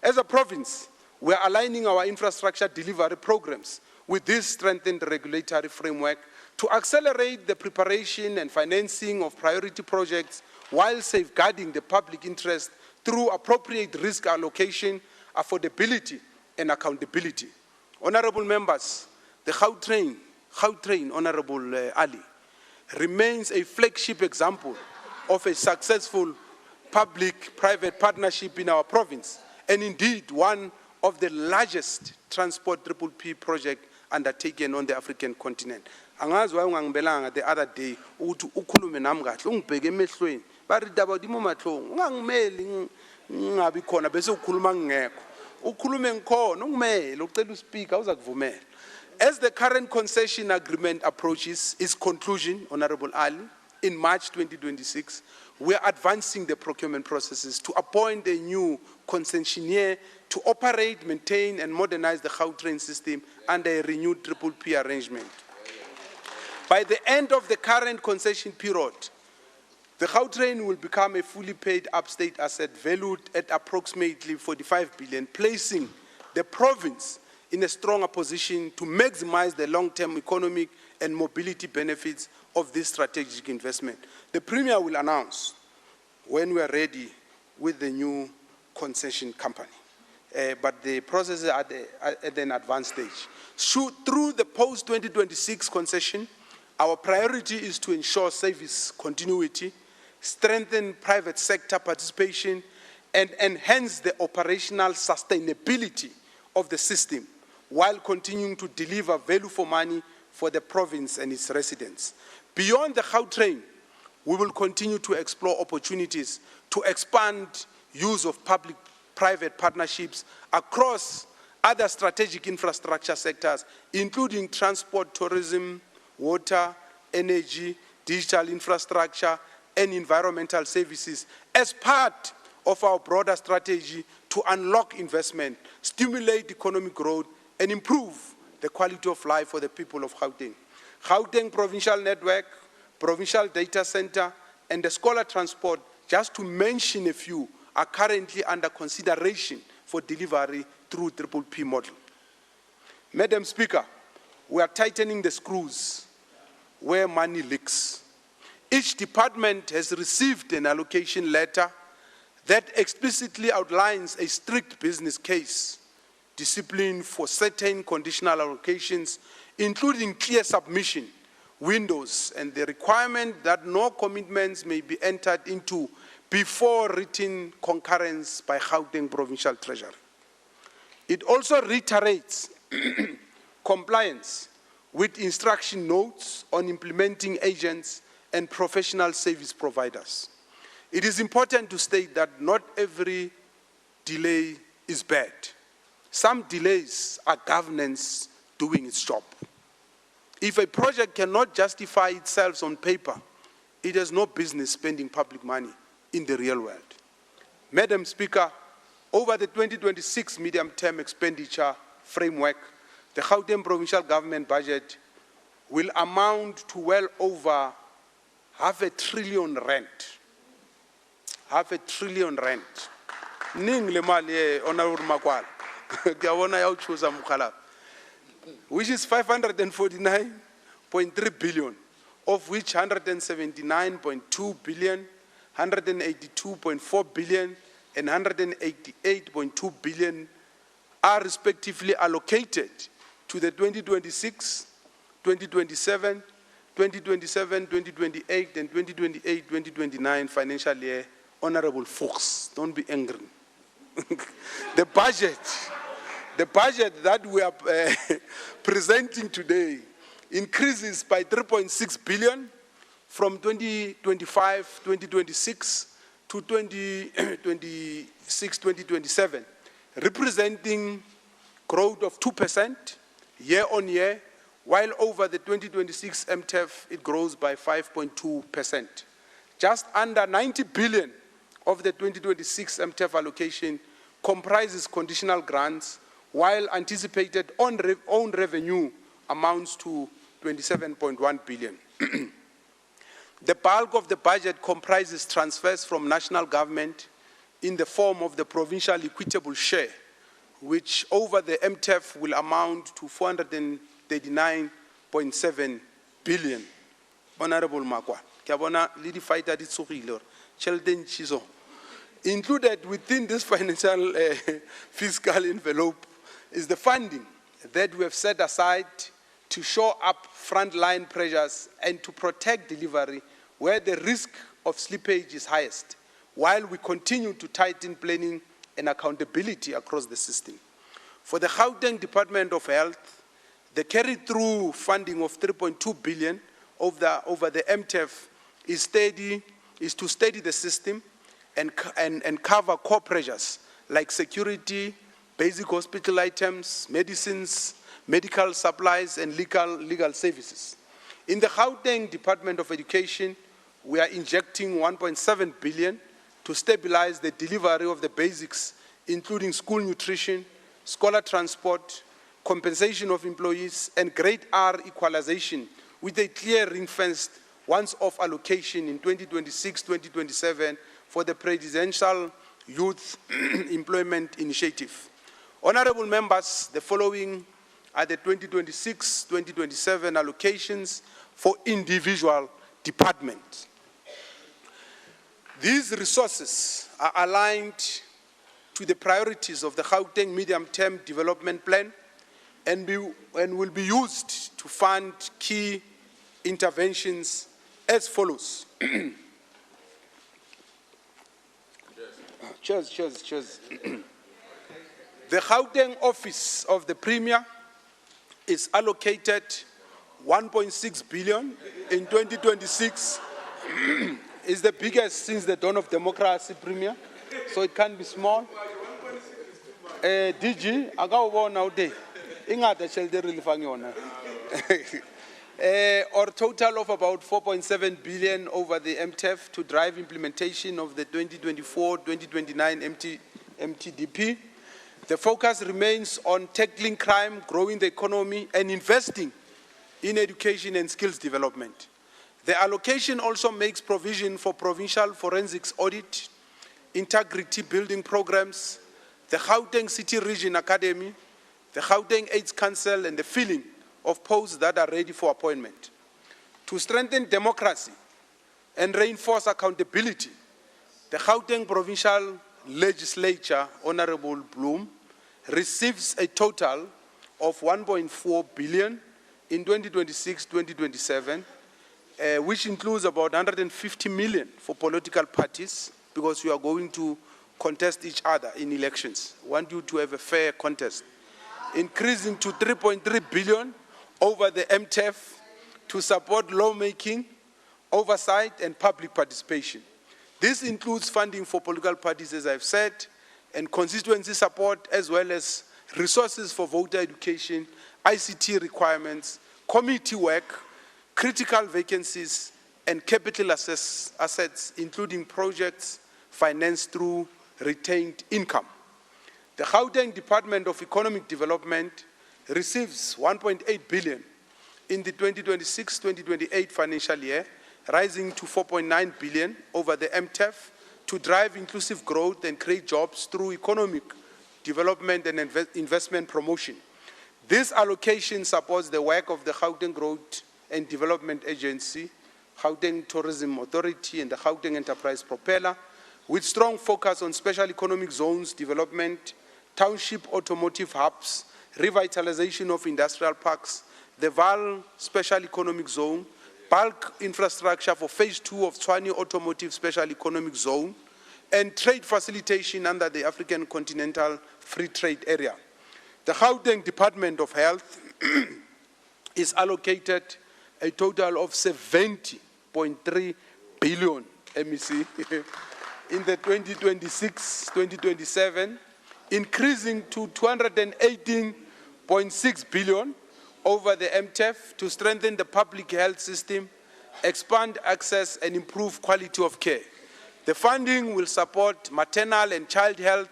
As a province, we are aligning our infrastructure delivery programs with this strengthened regulatory framework to accelerate the preparation and financing of priority projects while safeguarding the public interest through appropriate risk allocation, affordability, and accountability. Honorable members, the Gautrain, Honorable Ali, remains a flagship example of a successful public-private partnership in our province, and indeed one of the largest transport triple P project undertaken on the African continent. Angazi why ungangibelanga the other day ukuthi ukhulume nami kahle ungibheke emehlweni barida about imomahlong ungangimeli ngingabi khona bese ukhuluma ngingekho ukhulume ngikhona ungimele ucela uspeaker uzakuvumela. As the current concession agreement approaches its conclusion, Honorable Ali, in March 2026, we are advancing the procurement processes to appoint a new concessionaire to operate, maintain, and modernize the Gautrain system under a renewed triple P arrangement. By the end of the current concession period, the Gautrain will become a fully paid upstate asset valued at approximately 45 billion, placing the province in a stronger position to maximize the long-term economic and mobility benefits of this strategic investment. The Premier will announce when we are ready with the new concession company. But the process is at an advanced stage. Through the post-2026 concession, our priority is to ensure service continuity, strengthen private sector participation, and enhance the operational sustainability of the system while continuing to deliver value for money for the province and its residents. Beyond the Gautrain, we will continue to explore opportunities to expand use of public-private partnerships across other strategic infrastructure sectors, including transport, tourism, water, energy, digital infrastructure, and environmental services as part of our broader strategy to unlock investment, stimulate economic growth, and improve the quality of life for the people of Gauteng. Gauteng Provincial Network, Provincial Data Center, and the Scholar Transport, just to mention a few, are currently under consideration for delivery through triple P model. Madam Speaker, we are tightening the screws where money leaks. Each department has received an allocation letter that explicitly outlines a strict business case, discipline for certain conditional allocations, including clear submission windows and the requirement that no commitments may be entered into before written concurrence by Gauteng Provincial Treasury. It also reiterates compliance with instruction notes on implementing agents and professional service providers. It is important to state that not every delay is bad. Some delays are governance doing its job. If a project cannot justify itself on paper, it has no business spending public money in the real world. Madam Speaker, over the 2026 medium-term expenditure framework, the Gauteng Provincial Government budget will amount to well over R500 billion. R500 billion. Ning le mali honorable Makwala. Kiawona ya uchuza mukhala. Which is 549.3 billion, of which 179.2 billion, 182.4 billion, and 188.2 billion are respectively allocated to the 2026, 2027, 2027, 2028, and 2028, 2029 financial year. Honorable folks, don't be angry. The budget that we are presenting today increases by 3.6 billion from 2025, 2026 to 2026, 2027, representing growth of 2% year on year, while over the 2026 MTEF, it grows by 5.2%. Just under 90 billion of the 2026 MTEF allocation comprises conditional grants, while anticipated own revenue amounts to 27.1 billion. The bulk of the budget comprises transfers from national government in the form of the provincial equitable share, which over the MTEF will amount to 439.7 billion. Honorable Makwa, Kiabona, Lady Fighter Ditsugilor, Sheldon Chizo. Included within this financial fiscal envelope is the funding that we have set aside to shore up frontline pressures and to protect delivery where the risk of slippage is highest, while we continue to tighten planning and accountability across the system. For the Gauteng Department of Health, the carry-through funding of 3.2 billion over the MTEF is to steady the system and cover core pressures like security, basic hospital items, medicines, medical supplies, and legal services. In the Gauteng Department of Education, we are injecting 1.7 billion to stabilize the delivery of the basics, including school nutrition, scholar transport, compensation of employees, and grade R equalization with a clear ring-fenced once-off allocation in 2026-2027 for the Presidential Youth Employment Initiative. Honorable members, the following are the 2026-2027 allocations for individual departments. These resources are aligned to the priorities of the Gauteng Medium-Term Development Plan and will be used to fund key interventions as follows. Cheers. The Gauteng Office of the Premier is allocated 1.6 billion in 2026. Is the biggest since the dawn of democracy, Premier, so it can't be small. DG, I go now day. Or total of about 4.7 billion over the MTEF to drive implementation of the 2024-2029 MTDP. The focus remains on tackling crime, growing the economy, and investing in education and skills development. The allocation also makes provision for provincial forensics audit, integrity building programs, the Gauteng City Region Academy, the Gauteng AIDS Council, and the filling of posts that are ready for appointment. To strengthen democracy and reinforce accountability, the Gauteng Provincial Legislature, Honorable Bloom, receives a total of 1.4 billion in 2026-2027, which includes about 150 million for political parties, because you are going to contest each other in elections. We want you to have a fair contest. Increasing to 3.3 billion over the MTEF to support lawmaking, oversight, and public participation. This includes funding for political parties, as I've said, and constituency support, as well as resources for voter education, ICT requirements, committee work, critical vacancies, and capital assets, including projects financed through retained income. The Gauteng Department of Economic Development receives 1.8 billion in the 2026-2028 financial year, rising to 4.9 billion over the MTEF to drive inclusive growth and create jobs through economic development and investment promotion. This allocation supports the work of the Gauteng Growth and Development Agency, Gauteng Tourism Authority, and the Gauteng Enterprise Propeller, with strong focus on special economic zones development, township automotive hubs, revitalization of industrial parks, the Val Special Economic Zone, bulk infrastructure for phase 2 of Tshwane Automotive Special Economic Zone, and trade facilitation under the African Continental Free Trade Area. The Gauteng Department of Health is allocated a total of 70.3 billion MEC in the 2026-2027, increasing to 218.6 billion over the MTEF to strengthen the public health system, expand access, and improve quality of care. The funding will support maternal and child health,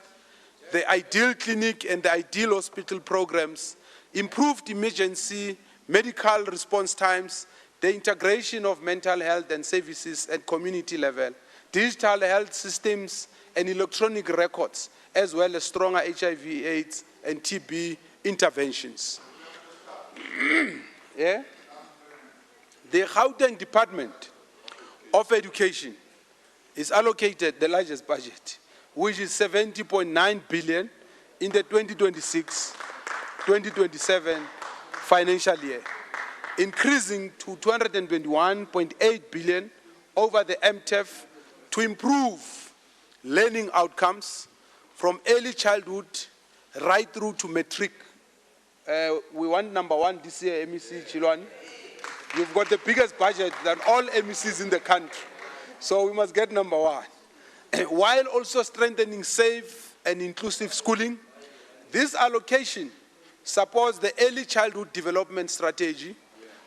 the Ideal Clinic and the Ideal Hospital programs, improved emergency medical response times, the integration of mental health and services at community level, digital health systems and electronic records, as well as stronger HIV/AIDS and TB interventions. Yeah? The Gauteng Department of Education is allocated the largest budget, which is 70.9 billion in the 2026-2027 financial year, increasing to 221.8 billion over the MTEF to improve learning outcomes from early childhood right through to matric. We want number 1 this year, MEC Chilwani. You've got the biggest budget than all MECs in the country, so we must get number 1. While also strengthening safe and inclusive schooling, this allocation supports the early childhood development strategy,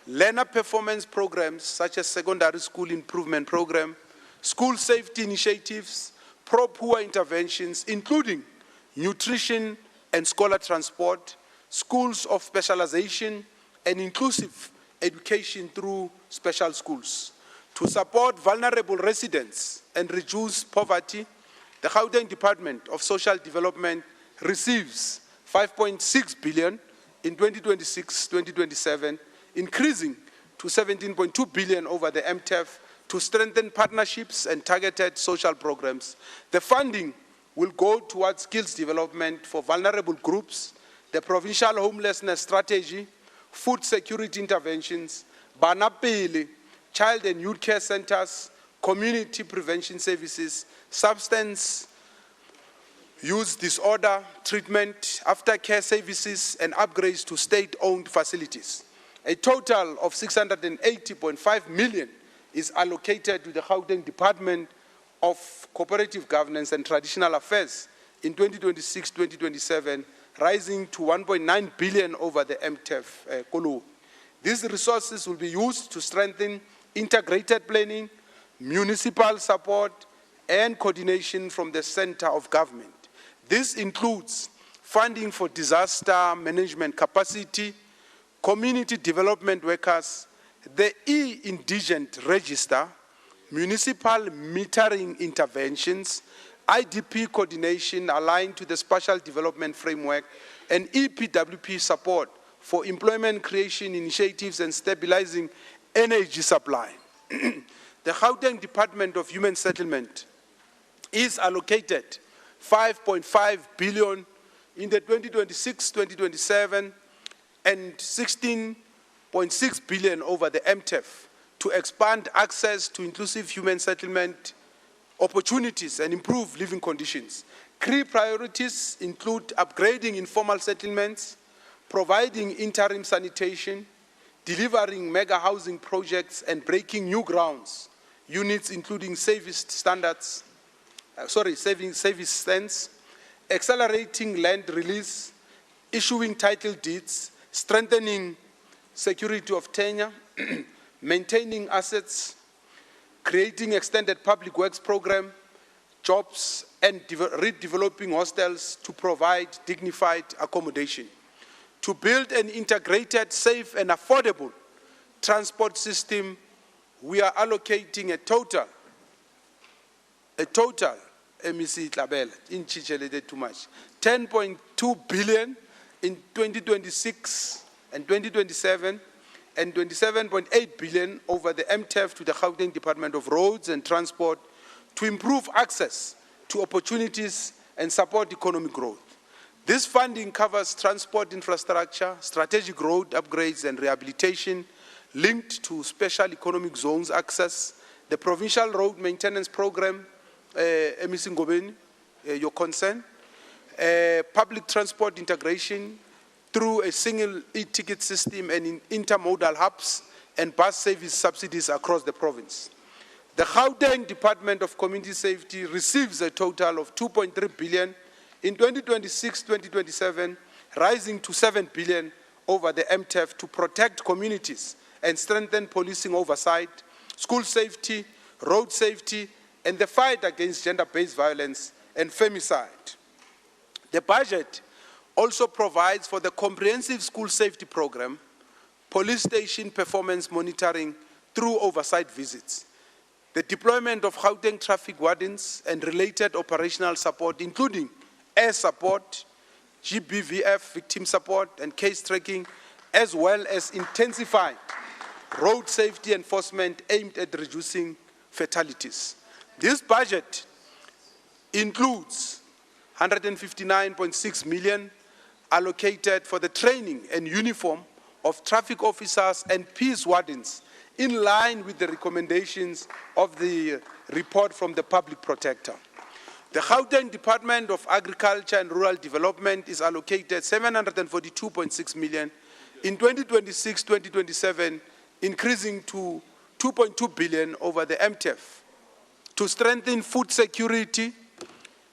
learner performance programs such as secondary school improvement program, school safety initiatives, pro-poor interventions, including nutrition and scholar transport, schools of specialization, and inclusive education through special schools. To support vulnerable residents and reduce poverty, the Gauteng Department of Social Development receives 5.6 billion in 2026-2027, increasing to 17.2 billion over the MTEF to strengthen partnerships and targeted social programs. The funding will go towards skills development for vulnerable groups, the provincial homelessness strategy, food security interventions, Bana Pele, child and youth care centers, community prevention services, substance use disorder treatment, aftercare services, and upgrades to state-owned facilities. A total of 680.5 million is allocated to the Gauteng Department of Cooperative Governance and Traditional Affairs in 2026-2027, rising to 1.9 billion over the MTEF Kolo. These resources will be used to strengthen integrated planning, municipal support, and coordination from the center of government. This includes funding for disaster management capacity, community development workers, the e-indigent register, municipal metering interventions, IDP coordination aligned to the spatial development framework, and EPWP support for employment creation initiatives and stabilizing energy supply. The Gauteng Department of Human Settlement is allocated 5.5 billion in the 2026-2027 and 16.6 billion over the MTEF to expand access to inclusive human settlement opportunities and improve living conditions. Key priorities include upgrading informal settlements, providing interim sanitation, delivering mega housing projects, and breaking new grounds, units including service stands, accelerating land release, issuing title deeds, strengthening security of tenure, maintaining assets, creating extended public works program, jobs, and redeveloping hostels to provide dignified accommodation. To build an integrated, safe, and affordable transport system, we are allocating a total, MEC Tlabela, in Chichelede too much, 10.2 billion in 2026 and 2027, and 27.8 billion over the MTEF to the Gauteng Department of Roads and Transport to improve access to opportunities and support economic growth. This funding covers transport infrastructure, strategic road upgrades and rehabilitation linked to special economic zones access, the provincial road maintenance program, MEC Ngobeni, your concern, public transport integration through a single e-ticket system and in intermodal hubs and bus service subsidies across the province. The Gauteng Department of Community Safety receives a total of 2.3 billion in 2026-2027, rising to 7 billion over the MTEF to protect communities and strengthen policing oversight, school safety, road safety, and the fight against gender-based violence and femicide. The budget also provides for the comprehensive school safety program, police station performance monitoring through oversight visits, the deployment of Gauteng traffic wardens and related operational support, including air support, GBVF victim support, and case tracking, as well as intensified road safety enforcement aimed at reducing fatalities. This budget includes 159.6 million allocated for the training and uniform of traffic officers and peace wardens in line with the recommendations of the report from the public protector. The Gauteng Department of Agriculture and Rural Development is allocated 742.6 million in 2026-2027, increasing to 2.2 billion over the MTEF to strengthen food security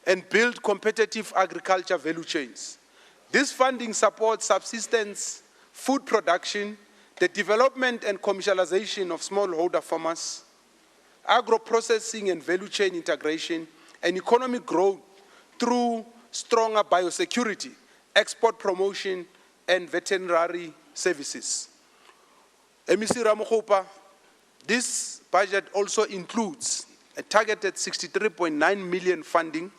and build competitive agriculture value chains. This funding supports subsistence, food production, the development and commercialization of smallholder farmers, agro-processing and value chain integration, and economic growth through stronger biosecurity, export promotion, and veterinary services. MEC Ramokgopa, this budget also includes a targeted 63.9 million funding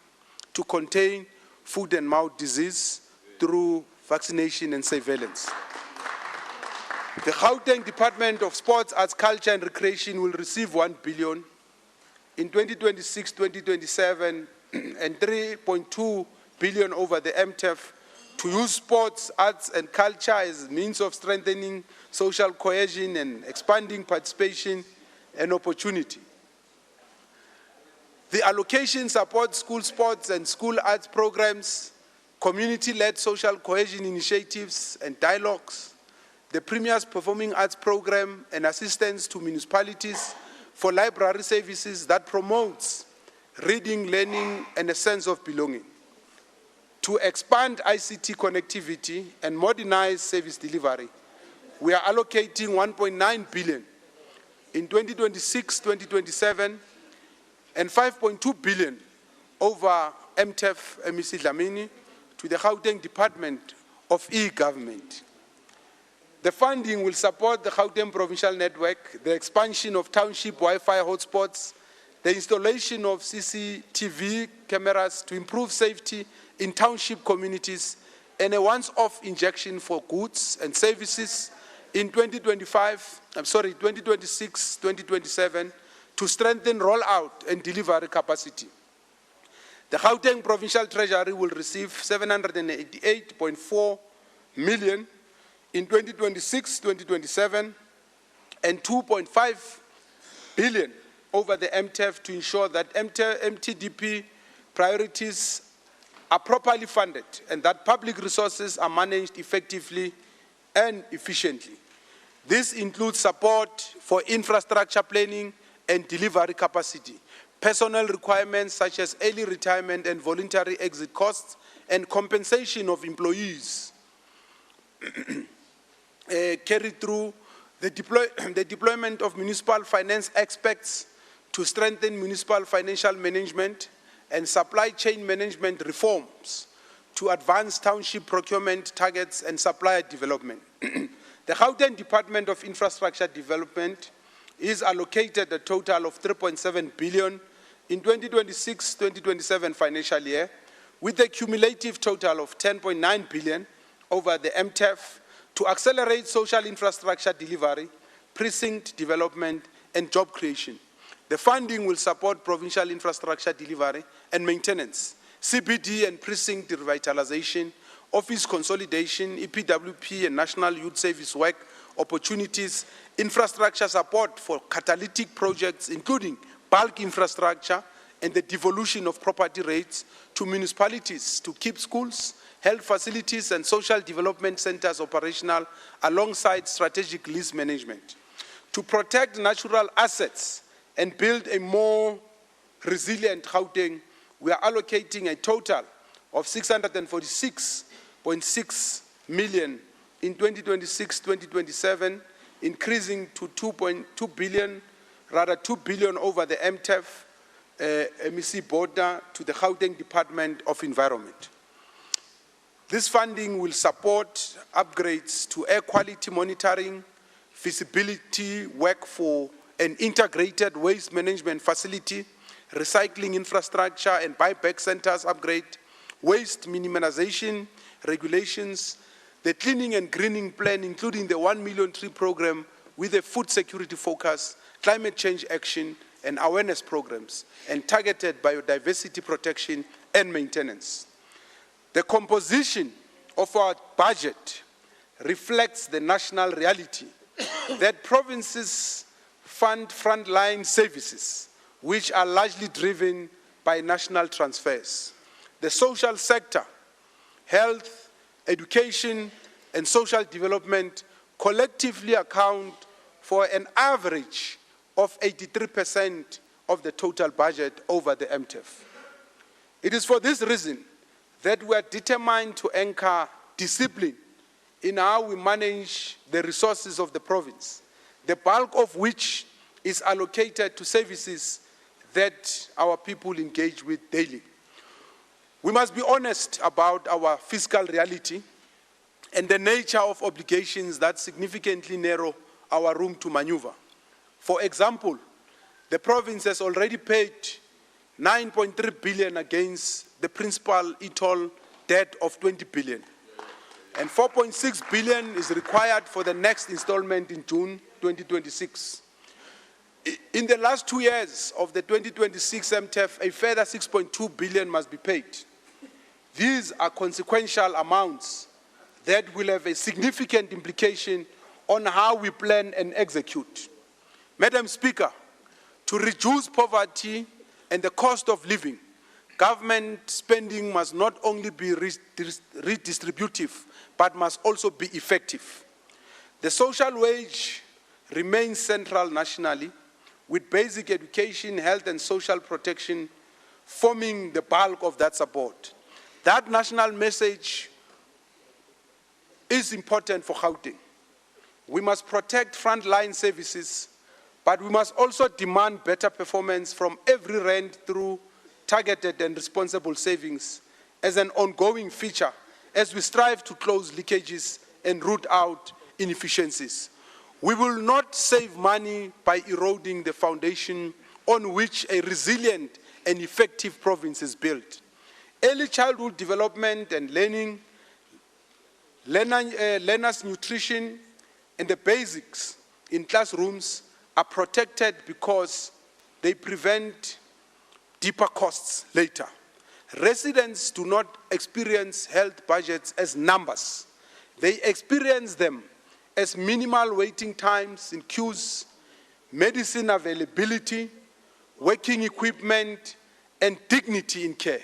to contain foot and mouth disease through vaccination and surveillance. The Gauteng Department of Sports, Arts, Culture and Recreation will receive 1 billion in 2026-2027 and 3.2 billion over the MTEF to use sports, arts and culture as means of strengthening social cohesion and expanding participation and opportunity. The allocation supports school sports and school arts programs, community-led social cohesion initiatives and dialogues, the Premier's Performing Arts Program and assistance to municipalities for library services that promotes reading, learning, and a sense of belonging. To expand ICT connectivity and modernize service delivery, we are allocating 1.9 billion in 2026-2027 and 5.2 billion over MTEF MEC Dlamini to the Gauteng Department of E-Government. The funding will support the Gauteng Provincial Network, the expansion of township Wi-Fi hotspots, the installation of CCTV cameras to improve safety in township communities, and a once-off injection for goods and services in 2026-2027 to strengthen rollout and delivery capacity. The Gauteng Provincial Treasury will receive 788.4 million in 2026-2027 and 2.5 billion over the MTEF to ensure that MTDP priorities are properly funded and that public resources are managed effectively and efficiently. This includes support for infrastructure planning and delivery capacity, personnel requirements such as early retirement and voluntary exit costs, and compensation of employees carry through the deployment of municipal finance experts to strengthen municipal financial management and supply chain management reforms to advance township procurement targets and supplier development. The Gauteng Department of Infrastructure Development is allocated a total of 3.7 billion in 2026-2027 financial year, with a cumulative total of 10.9 billion over the MTEF to accelerate social infrastructure delivery, precinct development, and job creation. The funding will support provincial infrastructure delivery and maintenance, CBD and precinct revitalization, office consolidation, EPWP and National Youth Service work opportunities, infrastructure support for catalytic projects, including bulk infrastructure and the devolution of property rates to municipalities to keep schools, health facilities, and social development centers operational alongside strategic lease management. To protect natural assets and build a more resilient Gauteng, we are allocating a total of 646.6 million in 2026-2027, increasing to 2.2 billion, rather 2 billion over the MTEF MEC border to the Gauteng Department of Environment. This funding will support upgrades to air quality monitoring, feasibility work for an integrated waste management facility, recycling infrastructure and buyback centers upgrade, waste minimization regulations, the cleaning and greening plan, including the 1 million tree program with a food security focus, climate change action and awareness programs, and targeted biodiversity protection and maintenance. The composition of our budget reflects the national reality that provinces fund frontline services, which are largely driven by national transfers. The social sector, health, education, and social development collectively account for an average of 83% of the total budget over the MTEF. It is for this reason that we are determined to anchor discipline in how we manage the resources of the province, the bulk of which is allocated to services that our people engage with daily. We must be honest about our fiscal reality and the nature of obligations that significantly narrow our room to maneuver. For example, the province has already paid 9.3 billion against the principal e-toll debt of 20 billion. And 4.6 billion is required for the next installment in June 2026. In the last 2 years of the 2026 MTEF, a further 6.2 billion must be paid. These are consequential amounts that will have a significant implication on how we plan and execute. Madam Speaker, to reduce poverty and the cost of living, government spending must not only be redistributive, but must also be effective. The social wage remains central nationally, with basic education, health, and social protection forming the bulk of that support. That national message is important for Gauteng. We must protect frontline services, but we must also demand better performance from every rand through targeted and responsible savings as an ongoing feature as we strive to close leakages and root out inefficiencies. We will not save money by eroding the foundation on which a resilient and effective province is built. Early childhood development and learning, learners' nutrition, and the basics in classrooms are protected because they prevent deeper costs later. Residents do not experience health budgets as numbers. They experience them as minimal waiting times in queues, medicine availability, working equipment, and dignity in care.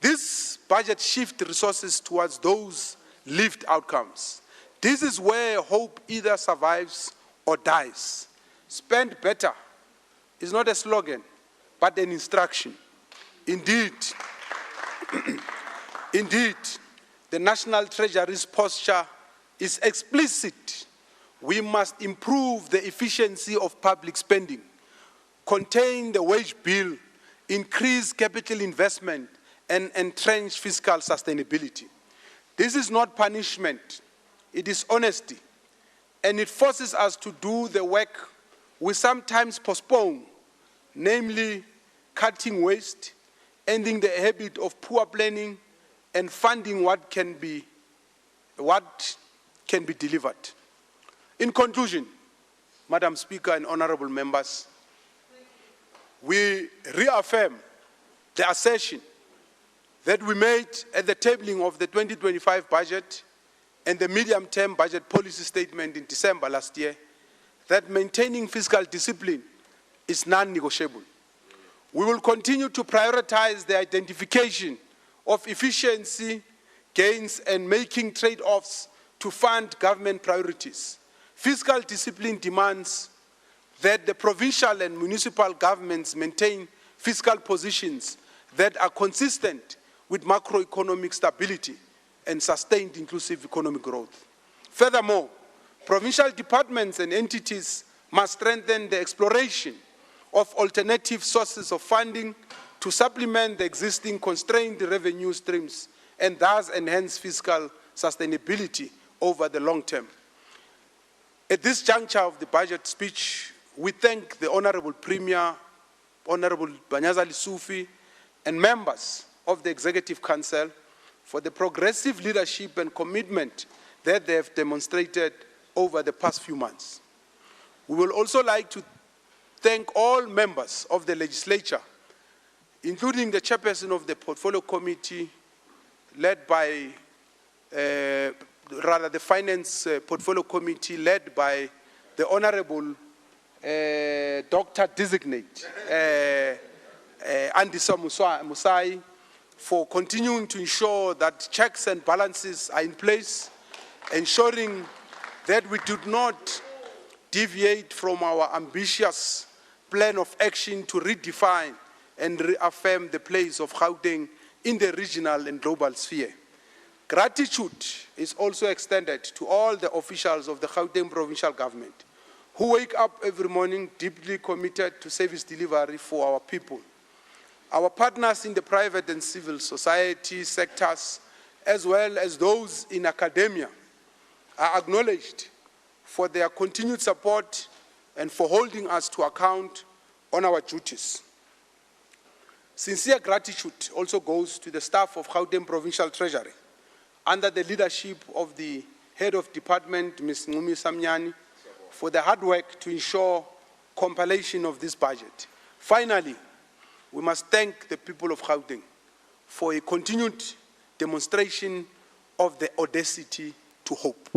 This budget shifts resources towards those lived outcomes. This is where hope either survives or dies. Spend better is not a slogan, but an instruction. Indeed, the National Treasury's posture is explicit. We must improve the efficiency of public spending, contain the wage bill, increase capital investment, and entrench fiscal sustainability. This is not punishment, it is honesty, and it forces us to do the work we sometimes postpone, namely cutting waste, ending the habit of poor planning, and funding what can be delivered. In conclusion, Madam Speaker and honorable members, we reaffirm the assertion that we made at the tabling of the 2025 budget and the medium-term budget policy statement in December last year, that maintaining fiscal discipline is non-negotiable. We will continue to prioritize the identification of efficiency gains and making trade-offs to fund government priorities. Fiscal discipline demands that the provincial and municipal governments maintain fiscal positions that are consistent with macroeconomic stability and sustained inclusive economic growth. Furthermore, provincial departments and entities must strengthen the exploration of alternative sources of funding to supplement the existing constrained revenue streams and thus enhance fiscal sustainability over the long term. At this juncture of the budget speech, we thank the Honorable Premier, Honorable Banyazali Sufi, and members of the Executive Council for the progressive leadership and commitment that they have demonstrated over the past few months. We will also like to thank all members of the legislature, including the chairperson of the Portfolio Committee, led by, the Finance Portfolio Committee, led by the Honorable Dr. Designate Andisa Musai, for continuing to ensure that checks and balances are in place, ensuring that we do not deviate from our ambitious plan of action to redefine and reaffirm the place of Gauteng in the regional and global sphere. Gratitude is also extended to all the officials of the Gauteng Provincial Government who wake up every morning deeply committed to service delivery for our people. Our partners in the private and civil society sectors, as well as those in academia, are acknowledged for their continued support and for holding us to account on our duties. Sincere gratitude also goes to the staff of Gauteng Provincial Treasury, under the leadership of the Head of Department, Ms. Ngumi Samnyani, for the hard work to ensure compilation of this budget. Finally, we must thank the people of Gauteng for a continued demonstration of the audacity to hope.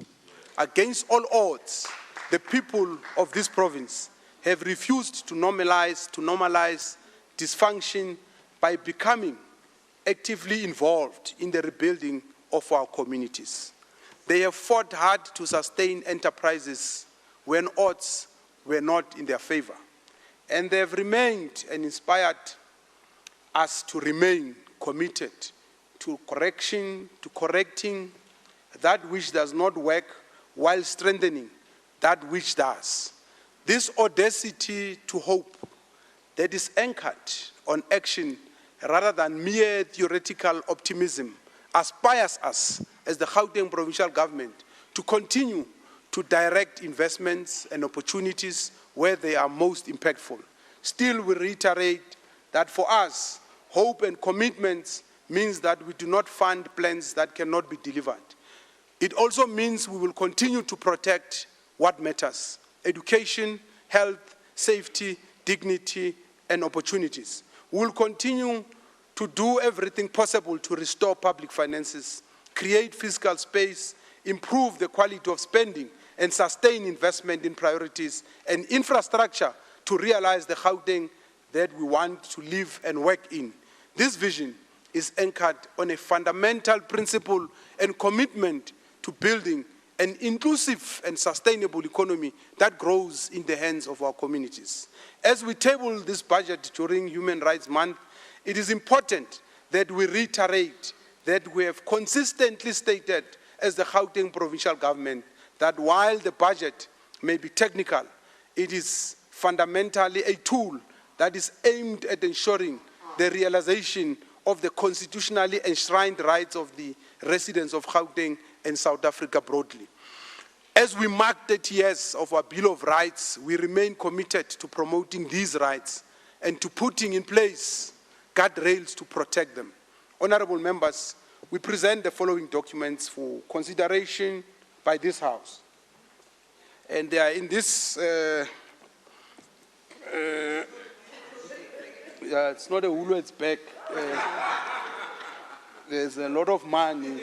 Against all odds, the people of this province have refused to normalize dysfunction by becoming actively involved in the rebuilding of our communities. They have fought hard to sustain enterprises when odds were not in their favor. And they have remained and inspired us to remain committed to correcting that which does not work while strengthening that which does. This audacity to hope that is anchored on action rather than mere theoretical optimism aspires us as the Gauteng Provincial Government to continue to direct investments and opportunities where they are most impactful. Still, we reiterate that for us, hope and commitments means that we do not fund plans that cannot be delivered. It also means we will continue to protect what matters: education, health, safety, dignity, and opportunities. We will continue to do everything possible to restore public finances, create fiscal space, improve the quality of spending, and sustain investment in priorities and infrastructure to realize the Gauteng that we want to live and work in. This vision is anchored on a fundamental principle and commitment to building an inclusive and sustainable economy that grows in the hands of our communities. As we table this budget during Human Rights Month, it is important that we reiterate that we have consistently stated as the Gauteng Provincial Government that while the budget may be technical, it is fundamentally a tool that is aimed at ensuring the realization of the constitutionally enshrined rights of the residents of Gauteng and South Africa broadly. As we mark 30 years of our Bill of Rights, we remain committed to promoting these rights and to putting in place guardrails to protect them. Honorable members, we present the following documents for consideration by this House. And they are in this, yeah, it's not a Woolworths bag. There's a lot of money,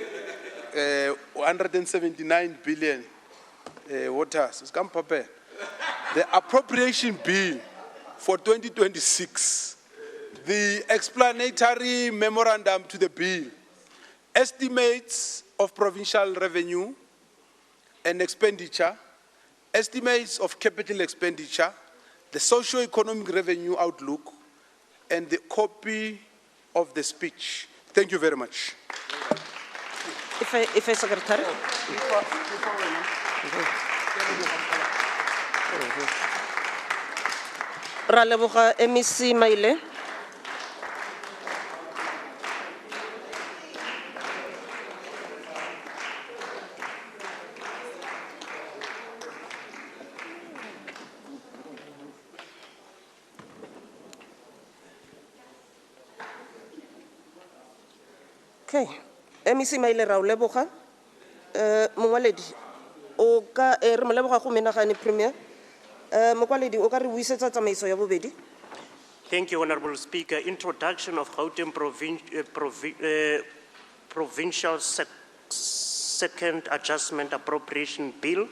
179 billion. What else? It's come prepare. The Appropriation Bill for 2026, the explanatory memorandum to the bill, estimates of provincial revenue and expenditure, estimates of capital expenditure, the socio-economic revenue outlook, and the copy of the speech. Thank you very much. If I secretary. Ra leboga MEC Maile. Okay, MEC Maile ra o leboga. Mongwaledi o ka re mo leboga go menagane premier. Mokwaledi o ka re buisetsa tsamaiso ya bobedi. Thank you, Honorable Speaker. Introduction of Gauteng Provincial Second Adjustment Appropriation Bill,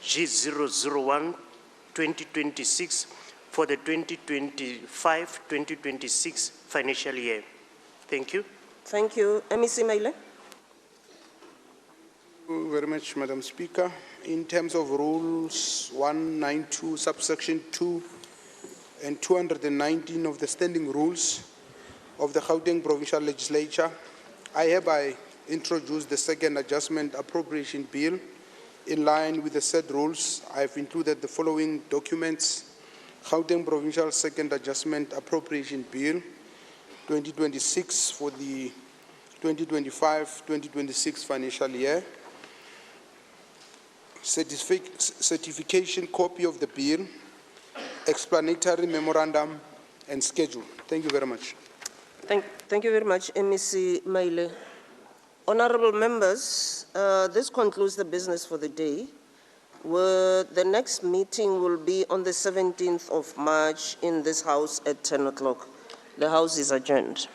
G001-2026 for the 2025-2026 financial year. Thank you. Thank you. MEC Maile. Thank you very much, Madam Speaker. In terms of rules 192, subsection 2, and 219 of the standing rules of the Gauteng Provincial Legislature, I hereby introduce the second adjustment appropriation bill. In line with the said rules, I have included the following documents: Gauteng Provincial Second Adjustment Appropriation Bill 2026 for the 2025-2026 financial year, certification copy of the bill, explanatory memorandum, and schedule. Thank you very much. Thank you very much, MEC Maile. Honorable members, this concludes the business for the day. The next meeting will be on the 17th of March in this house at 10 o'clock. The House is adjourned.